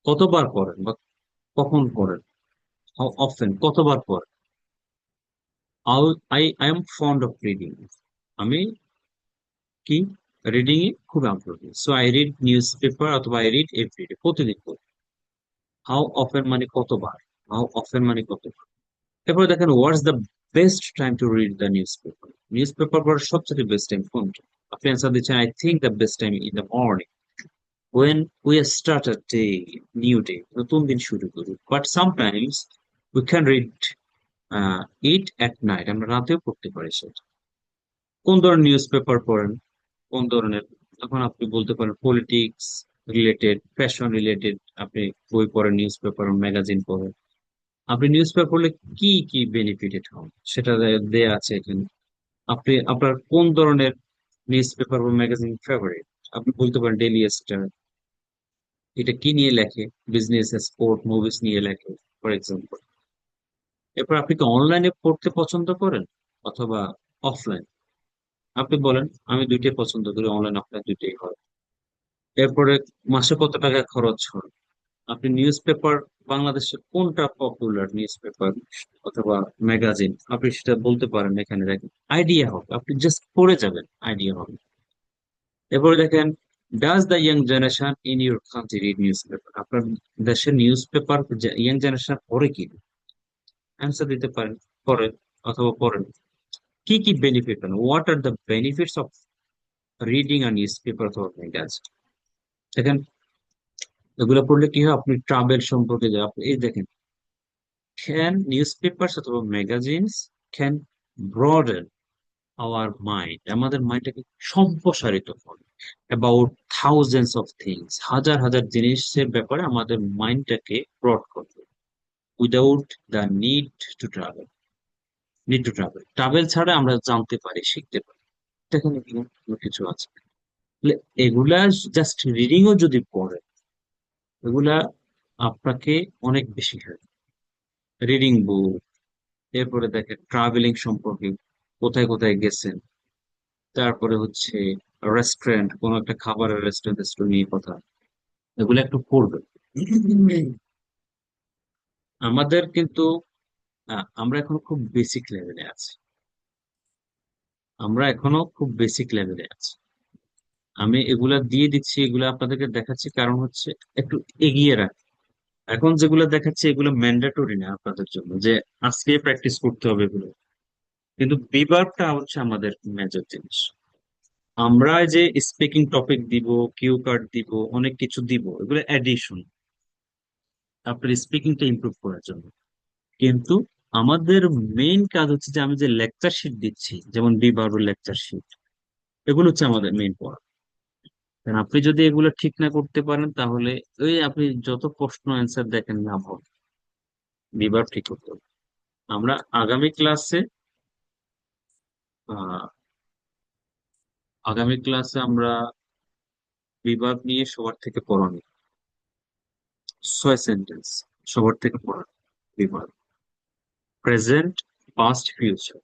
কতবার পড়েন বা কখন পড়েন? হাউ অফেন, কতবার পড়েন? I am fond of reading, আমি কি রিডিং এ খুব আগ্রহী, so I read news paper অথবা আই রিড এভরিডে, প্রতিদিন পড়ি। হাউ অফেন মানে কতবার, হাউ অফেন মানে কতবার। এরপরে দেখেন what's the best time to read the news paper? News paper পড়ার সবচেয়ে বেস্ট টাইম কোনটা? আপনি অ্যান্সার দিচ্ছেন I think the best time in the morning, when we start a day, new day, নতুন দিন শুরু করি। But sometimes we can read it at night, আমরা রাতেও পড়তে পারি সেটা। কোন ধরনের নিউজ পেপার পড়েন, কোন ধরনের? তখন আপনি বলতে পারেন পলিটিক্স রিলেটেড, ফ্যাশন রিলেটেড, আপনি বই পড়েন, নিউজ পেপার ম্যাগাজিন পড়েন। আপনি নিউজ পেপার পড়লে কি কি বেনিফিটেড হন সেটা দেয়া আছে এখানে। আপনি আপনার কোন ধরনের নিউজ পেপার বা ম্যাগাজিন ফেভারিট? আপনি বলতে পারেন ডেইলি স্টার, এটা কি নিয়ে লেখে, বিজনেস, স্পোর্ট, মুভিজ নিয়ে লেখে, ফর এক্সাম্পল। এরপর আপনি কি অনলাইনে পড়তে পছন্দ করেন অথবা অফলাইন? আপনি বলেন আমি দুইটাই পছন্দ করি, অনলাইন অফলাইন দুইটাই হয়। এরপরে মাসে কত টাকা খরচ হয়? আপনি নিউজ পেপার, বাংলাদেশের কোনটা পপুলার নিউজ পেপার অথবা ম্যাগাজিন, আপনি সেটা বলতে পারেন, এখানে দেখেন আইডিয়া হবে, আপনি জাস্ট পড়ে যাবেন, আইডিয়া হবে। এরপরে দেখেন does the young generation in your country read news paper? আপনার দেশের নিউজ পেপার ইয়াং জেনারেশন পড়ে কি? অ্যান্সার দিতে পারেন পড়েন অথবা পড়েন। কি কি বেনিফিট পান, what are the benefits of reading a news paper অথবা ম্যাগাজিন? দেখেন এগুলো পড়লে কি হয়, আপনি ট্রাভেল সম্পর্কে আপনি এই দেখেন, ক্যান নিউজ পেপার অথবা magazines can broaden our mind, আমাদের মাইন্ডটাকে সম্প্রসারিত করে অ্যাবাউট থাউজেন্ডস অফ থিংস, হাজার হাজার জিনিসের ব্যাপারে আমাদের মাইন্ডটাকে ব্রড করবে, without the need to travel. Need to travel, travel ছাড়া আমরা জানতে পারি, শিখতে পারি। দেখেন এখানে কোনো কিছু আছে, তাহলে এগুলা জাস্ট রিডিং ও যদি পড়ে, এগুলা আপনাকে অনেক বেশি হেল্প। রিডিং বুক, এরপরে দেখেন ট্রাভেলিং সম্পর্কে, কোথায় কোথায় গেছেন, তারপরে হচ্ছে রেস্টুরেন্ট, কোন একটা খাবারের রেস্টুরেন্ট নিয়ে কথা, এগুলো একটু পড়বেন। আমাদের কিন্তু আমরা এখনো খুব বেসিক লেভেলে আছি, আমরা এখনো খুব বেসিক লেভেলে আছি। আমি এগুলা দিয়ে দিচ্ছি, এগুলা আপনাদেরকে দেখাচ্ছি কারণ হচ্ছে একটু এগিয়ে রাখ। এখন যেগুলো দেখাচ্ছি এগুলো ম্যান্ডেটরি না আপনাদের জন্য যে আজকে প্র্যাকটিস করতে হবে এগুলো, কিন্তু বিভাগটা হচ্ছে আমাদের মেজর জিনিস। আমরা যে স্পিকিং টপিক দিব, কিউ কার্ড দিব, অনেক কিছু দিব, এগুলো অ্যাডিশন আপনার স্পিকিংটা ইমপ্রুভ করার জন্য। কিন্তু আমাদের মেইন কাজ হচ্ছে যে আমি যে লেকচার শিট দিচ্ছি, যেমন বিভাগের লেকচার শিট, এগুলো হচ্ছে আমাদের মেইন পড়া। কারণ আপনি যদি এগুলো ঠিক না করতে পারেন, তাহলে ওই আপনি যত প্রশ্ন অ্যান্সার দেখেন না হবে, বিভাগ ঠিক করতে হবে। আমরা আগামী ক্লাসে আহ আগামী ক্লাসে আমরা বিভাগ নিয়ে সবার থেকে পড়ানো, 6 সেন্টেন্স সবার থেকে পড়ানো বিভাগ, প্রেজেন্ট, পাস্ট, ফিউচার,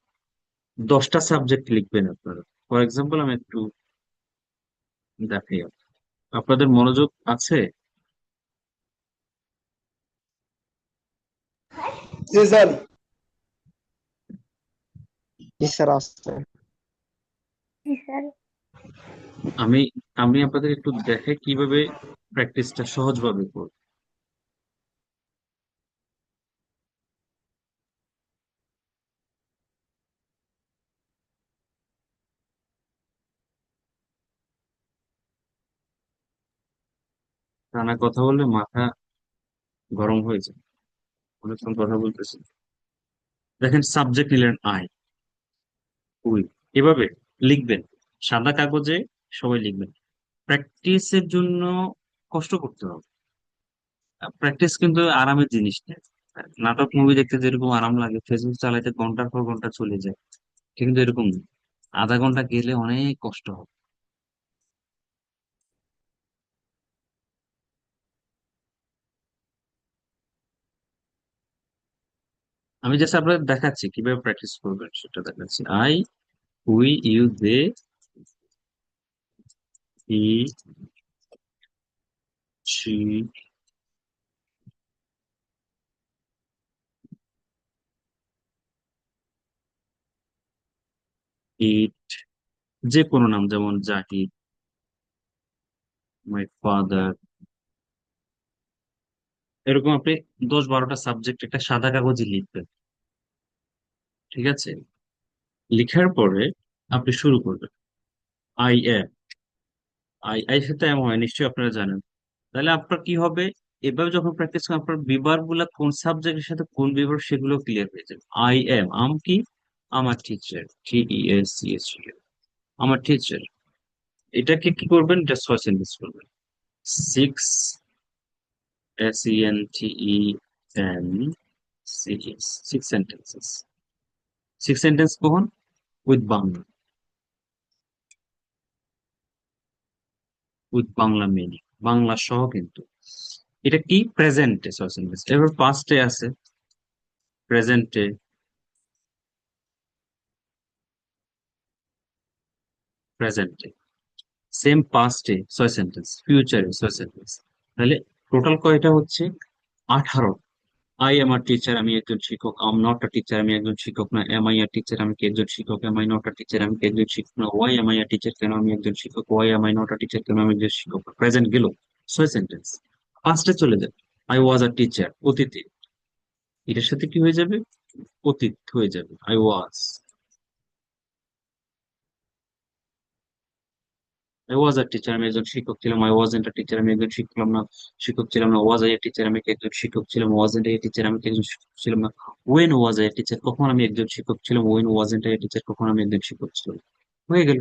10টা সাবজেক্ট লিখবেন আপনারা। ফর এক্সাম্পল আমি একটু দেখাই, আপনাদের মনোযোগ আছে? জি স্যার। জি স্যার আসছে। জি স্যার। আমি আমি আপনাদের একটু দেখে কিভাবে প্র্যাকটিসটা সহজভাবে করব। টানা কথা বললে মাথা গরম হয়ে যায়, অনেকক্ষণ কথা বলতেছি। দেখেন, সাবজেক্ট নিলেন আই, উই, এভাবে লিখবেন সাদা কাগজে, সবাই লিখবেন। প্র্যাকটিসের জন্য কষ্ট করতে হবে। প্র্যাকটিস কিন্তু আরামের জিনিস না। নাটক মুভি দেখতে যেরকম আরাম লাগে, ফেসবুক চালাইতে ঘন্টার পর ঘন্টা চলে যায়, কিন্তু এরকম না। আধা ঘন্টা গেলে অনেক কষ্ট হবে। আমি জাস্ট আপনাদের দেখাচ্ছি কিভাবে প্র্যাকটিস করবেন, সেটা দেখাচ্ছি। I, we, you, they, he, she, it, যে কোনো নাম, যেমন জাহিদ, মাই ফাদার, এরকম আপনি 10-12টা সাবজেক্ট একটা সাদা কাগজে লিখবেন। ঠিক আছে? লিখার পরে আপনি শুরু করবেন। আই এম, আই সাথে এম হয় নিশ্চয়ই আপনারা জানেন। তাহলে আপনার কি হবে, এভাবে যখন প্র্যাকটিস করেন আপনার বিভাগ গুলা কোন সাবজেক্টের সাথে কোন বিভাগ সেগুলো ক্লিয়ার হয়ে যাবে। আই এম, আম কি? আমার টিচার, TEACH, আমার টিচার। এটাকে কি করবেন, এটা 6 সেন্টেন্স করবেন। 6 SENTENCES, 6 সেন্টেন্স কখন? With Bangla, with Bangla meaning, Bangla সহ কিন্তু। এটা কি? প্রেজেন্টে 6 সেন্টেন্স। এবার পাস্টে আছে, প্রেজেন্টে, প্রেজেন্টে সেম, পাস্টে 6 সেন্টেন্স, ফিউচারে 6 সেন্টেন্স। তাহলে টোটাল কয়টা হচ্ছে? 18। আই এম আ টিচার, আমি একজন শিক্ষক। আম নট আ টিচার, আমি একজন শিক্ষক না। এম আই আ টিচার, আমি কি একজন শিক্ষক? Am I not a teacher, আমি কি একজন শিক্ষক না। Why am I a teacher, কেন আমি একজন শিক্ষক? Why am I not a teacher, কেন আমি একজন শিক্ষক? প্রেজেন্ট গেল, 6 সেন্টেন্স। পাস্টে চলে যাবে, আই ওয়াজ আ টিচার, অতীতে, এটার সাথে কি হয়ে যাবে? অতীত হয়ে যাবে, I was. I was a teacher, আমি একজন শিক্ষক ছিলাম। আই ওয়াজন্ট আ টিচার, আমি একজন শিক্ষক ছিলাম না। ওয়াজ আই এ টিচার, আমি কি একজন শিক্ষক ছিলাম। ওয়াজন্ট আই এ টিচার, আমি কি একজন শিক্ষক ছিলাম না। When was I a teacher, কখন আমি একজন শিক্ষক ছিলাম। When wasn't I a teacher, কখন আমি একজন শিক্ষক ছিলাম। হয়ে গেল।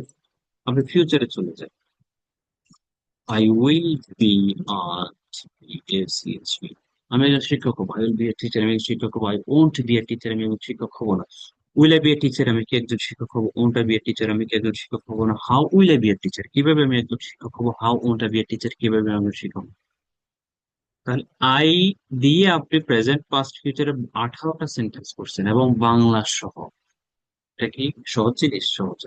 আপনি ফিউচারে চলে যান। I will be a TEACH, আমি একজন শিক্ষক হবো। I will be a teacher, আমি একজন শিক্ষক হবো। I won't be a teacher, আমি একজন শিক্ষক হবো না। Will I be a teacher, আমি কি একজন শিক্ষক হবো। Won't I be a teacher, আমি কি একজন শিক্ষক হবো না। How will I be a teacher, কিভাবে আমি একজন শিক্ষক হবো। How won't I be a teacher, কিভাবে আমি একজন শিক্ষক হবো। তাহলে আই দিয়ে আপনি প্রেজেন্ট, পাস্ট, ফিউচারে 18টা সেন্টেন্স করছেন, এবং বাংলা সহ। এটা কি সহজ জিনিস? সহজ।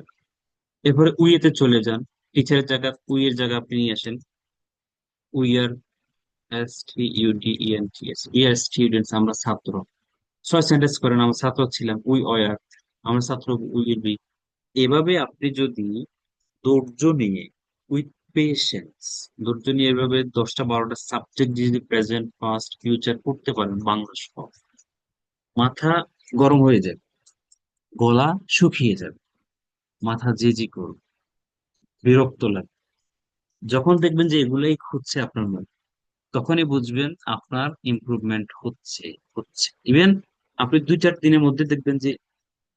এরপরে উইয়েতে চলে যান। টিচারের জায়গা, উই এর জায়গা আপনি নিয়ে আসেন। We are, STUDENTS, we are students, আমরা ছাত্র। 6 সেন্টেন্স করেন, আমরা ছাত্র ছিলাম। উই ওয়ার, আমরা ছাত্র। We will be. এভাবে আপনি যদি ধৈর্য নিয়ে, উইথ পেশেন্স, ধৈর্য নিয়ে এভাবে 10টা 12টা সাবজেক্ট যদি প্রেজেন্ট, পাস্ট, ফিউচার করতে পারেন বাংলা সহ, মাথা গরম হয়ে যাবে, গলা শুকিয়ে যাবে, মাথা জি করবে, বিরক্ত লাগে। যখন দেখবেন যে এগুলাই খুঁজছে আপনার মনে, তখনই বুঝবেন আপনার ইমপ্রুভমেন্ট হচ্ছে। ইভেন আপনি 2-4 দিনের মধ্যে দেখবেন যে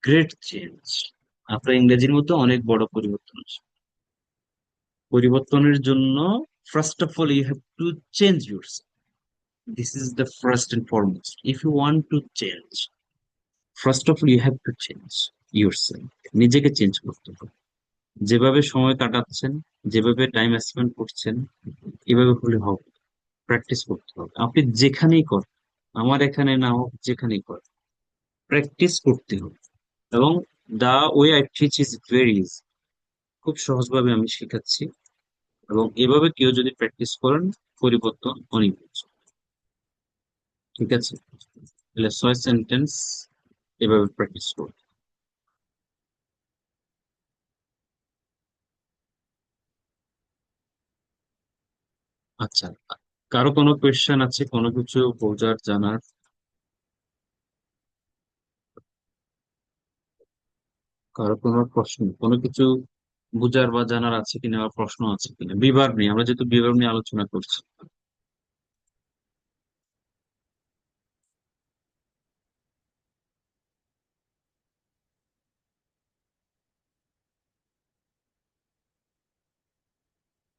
গ্রেট চেঞ্জ, আপনার ইংরেজির মধ্যে অনেক বড় পরিবর্তন আসবে। পরিবর্তনের জন্য first of all you have to change yourself. This is the first and foremost. If you want to change, first of all you have to change yourself. নিজেকে চেঞ্জ করতে হবে। যেভাবে সময় কাটাচ্ছেন যেভাবে টাইম স্পেন্ড করছেন এভাবে হলে হবে, প্র্যাকটিস করতে হবে। আপনি যেখানেই করেন, আমার এখানে না হোক, যেখানেই করেন, প্র্যাকটিস করতে হবে। এবং the way I teach is very easy, খুব সহজভাবে আমি শেখাচ্ছি। এবং এভাবে কেউ যদি প্র্যাকটিস করেন, পরিবর্তন অনিবার্য। ঠিক আছে, তাহলে 6 সেন্টেন্স এভাবে প্র্যাকটিস করুন। আচ্ছা, কারো কোনো কোয়েশ্চেন আছে, কোনো কিছু বোঝার জানার? কারো কোনো প্রশ্ন, কোনো কিছু বোঝার বা জানার আছে কিনা, বা প্রশ্ন আছে কিনা বিভাগ নিয়ে? আমরা যেহেতু বিভাগ নিয়ে আলোচনা করছি।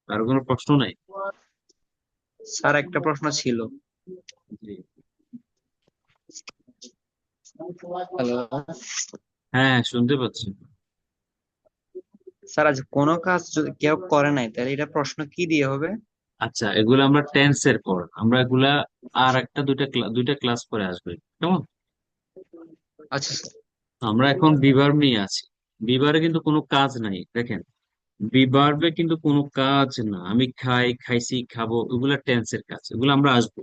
কারো কোনো প্রশ্ন নাই? স্যার একটা প্রশ্ন ছিল। জি। হ্যালো হ্যাঁ, শুনতে পাচ্ছি। স্যার, আজ কোনো কাজ যদি কেউ করে নাই তাহলে এটা প্রশ্ন কি দিয়ে হবে? আচ্ছা, এগুলো আমরা টেন্সের পর, আমরা এগুলা আর একটা দুইটা ক্লাস পরে আসবে, কেমন? আচ্ছা স্যার। আমরা এখন বিভার্ব নিয়ে আছি। বিভারে কিন্তু কোনো কাজ নাই, দেখেন। বিভার্বে কিন্তু কোনো কাজ না। আমি খাই, খাইছি, খাবো, এগুলা টেন্সের কাজ, এগুলো আমরা আসবো,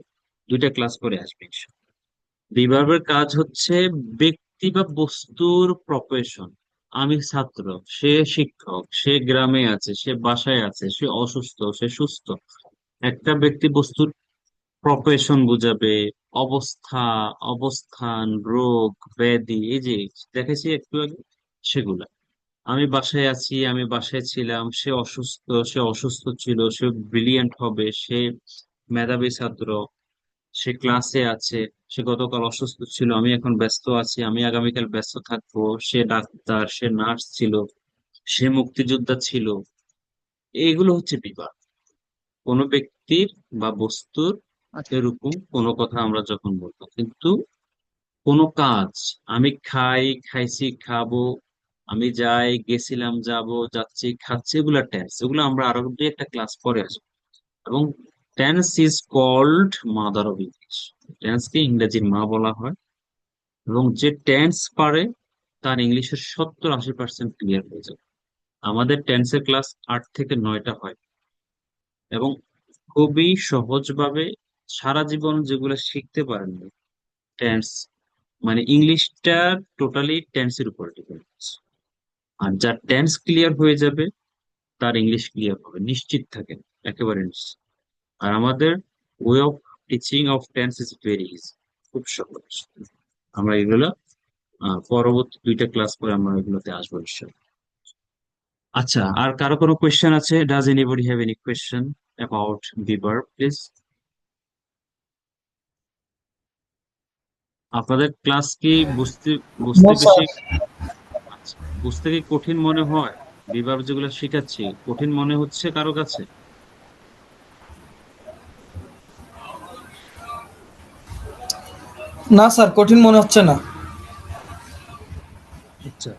দুইটা ক্লাস পরে আসবে। রিভার্বের কাজ হচ্ছে ব্যক্তি বা বস্তুর প্রপেশন। আমি ছাত্র, সে শিক্ষক, সে গ্রামে আছে, সে বাসায় আছে, সে অসুস্থ, সে সুস্থ। একটা ব্যক্তি বস্তুর প্রপেশন বুঝাবে, অবস্থা, অবস্থান, রোগ, ব্যাধি, এই যে দেখেছি একটু আগে, সেগুলা। আমি বাসায় আছি, আমি বাসায় ছিলাম, সে অসুস্থ, সে অসুস্থ ছিল, সে ব্রিলিয়ান্ট হবে, সে মেধাবী ছাত্র, সে ক্লাসে আছে, সে গতকাল অসুস্থ ছিল, আমি এখন ব্যস্ত আছি, আমি আগামীকাল ব্যস্ত থাকবো, সে ডাক্তার, সে নার্স ছিল, সে মুক্তিযোদ্ধা ছিল। এইগুলো হচ্ছে বিভাগ। কোনো ব্যক্তির বা বস্তুর আচ্ছা এরকম কোনো কথা আমরা যখন বলবো, কিন্তু কোনো কাজ, আমি খাই, খাইছি, খাবো, আমি যাই, গেছিলাম, যাব, যাচ্ছি, খাচ্ছি, এগুলা টেন্স, এগুলো আমরা আরো দুই একটা ক্লাস পরে আসবো। এবং tense is called mother of English. টেন্সকে ইংরেজির মা বলা হয়। এবং যে টেন্স পারে তার ইংলিশের 70-80% ক্লিয়ার হয়ে যাবে। আমাদের টেন্সের ক্লাস 8 থেকে 9টা হয়। এবং খুবই সহজভাবে সারা জীবন যেগুলো শিখতে পারেন টেন্স, মানে ইংলিশটা টোটালি টেন্সের উপর ডিপেন্ড করছে। আর যার টেন্স ক্লিয়ার হয়ে যাবে তার ইংলিশ ক্লিয়ার হবে, নিশ্চিত থাকেন, একেবারে নিশ্চিত। আর আমাদের way of teaching of tense is very easy, খুব সহজ। আমরা এগুলো পরবর্তী দুইটা ক্লাস পরে আমরা এগুলোতে আসবো ইনশাল্লাহ। আচ্ছা, আর কারো কোনো কোয়েশ্চেন আছে? Does anybody have any question about the verb, please? আপনাদের ক্লাস কি বুঝতে বুঝতে নো বেশি, স্যার। আচ্ছা, বুঝতে কি কঠিন মনে হয়? বিভাগ যেগুলো শিখাচ্ছি কঠিন মনে হচ্ছে কারো কাছে? না স্যার, কঠিন মনে হচ্ছে না। আচ্ছা,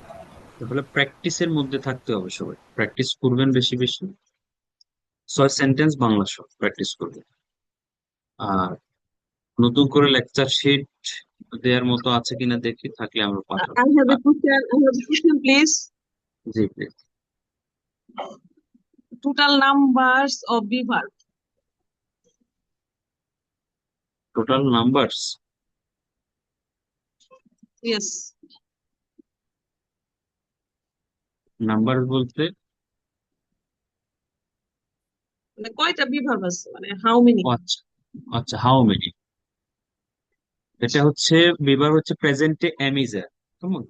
তাহলে প্র্যাকটিসের মধ্যে থাকতে হবে, সবাই প্র্যাকটিস করবেন বেশি বেশি। 6 সেন্টেন্স বাংলা সহ প্র্যাকটিস করবেন। আর নতুন করে লেকচার শিট দেওয়ার মতো আছে কিনা দেখি, থাকলে আমরা পাঠাবো। I have a question. I have a question, please. G please. Total numbers of the verb. Total numbers? Yes. Number বলতে? মানে কয়টা বিভাগ আছে, মানে how many? ও আচ্ছা, আচ্ছা, হাউ মেনি। এটা হচ্ছে বিভাগ হচ্ছে প্রেজেন্টে এম ইজ এর, কেমন,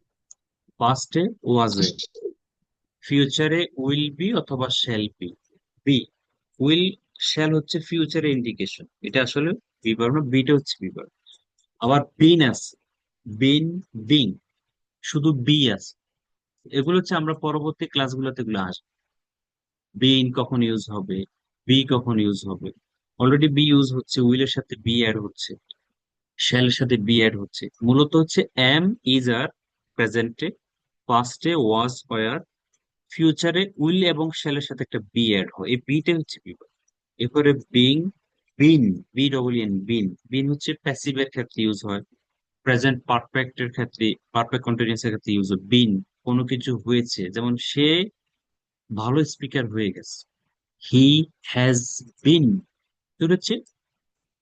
পাস্টে ওয়াজ এ, ফিউচারে উইল বি অথবা shall be. Be, will, shall হচ্ছে ফিউচারে ইন্ডিকেশন, এটা আসলে বিভাগ না, বিটা হচ্ছে বিভাগ। আবার বিন আছে, বিন, বিং, শুধু বি আছে। এগুলো হচ্ছে আমরা পরবর্তী ক্লাসগুলোতে এগুলো আসবে। বিন কখন ইউজ হবে, বি কখন ইউজ হবে, অলরেডি বি ইউজ হচ্ছে, উইলের সাথে বি অ্যাড হচ্ছে, শ্যালের সাথে বি অ্যাড হচ্ছে। মূলত হচ্ছে এম ইজ আর প্রেজেন্টে, পাস্টে ওয়াজ ওয়ার, ফিউচারে উইল এবং শ্যালের সাথে একটা বি অ্যাড হয়, এই বিটা হচ্ছে বিভার্ব। এরপরে বিন, বি ডবল এন, বিন হচ্ছে প্যাসিভের ক্ষেত্রে ইউজ হয়, প্রেজেন্ট পারফেক্টের ক্ষেত্রে, পারফেক্ট কন্টিনিউয়াস এর ক্ষেত্রে ইউজ হয় বিন। কোনো কিছু হয়েছে, যেমন সে ভালো স্পিকার হয়ে গেছে, হি হ্যাজ বিন। তোর হচ্ছে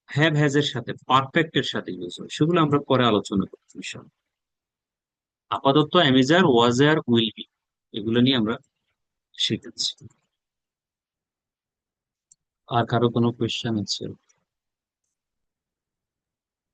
হ্যাভ হ্যাজ এর সাথে, পারফেক্ট এর সাথে ইউজ হয়, সেগুলো আমরা পরে আলোচনা করছি ইনশাআল্লাহ। আপাতত অ্যামেজার, ওয়াজ আর, উইল বি, এগুলো নিয়ে আমরা শিখেছি। আর কারো কোনো কোয়েশ্চেন আছে?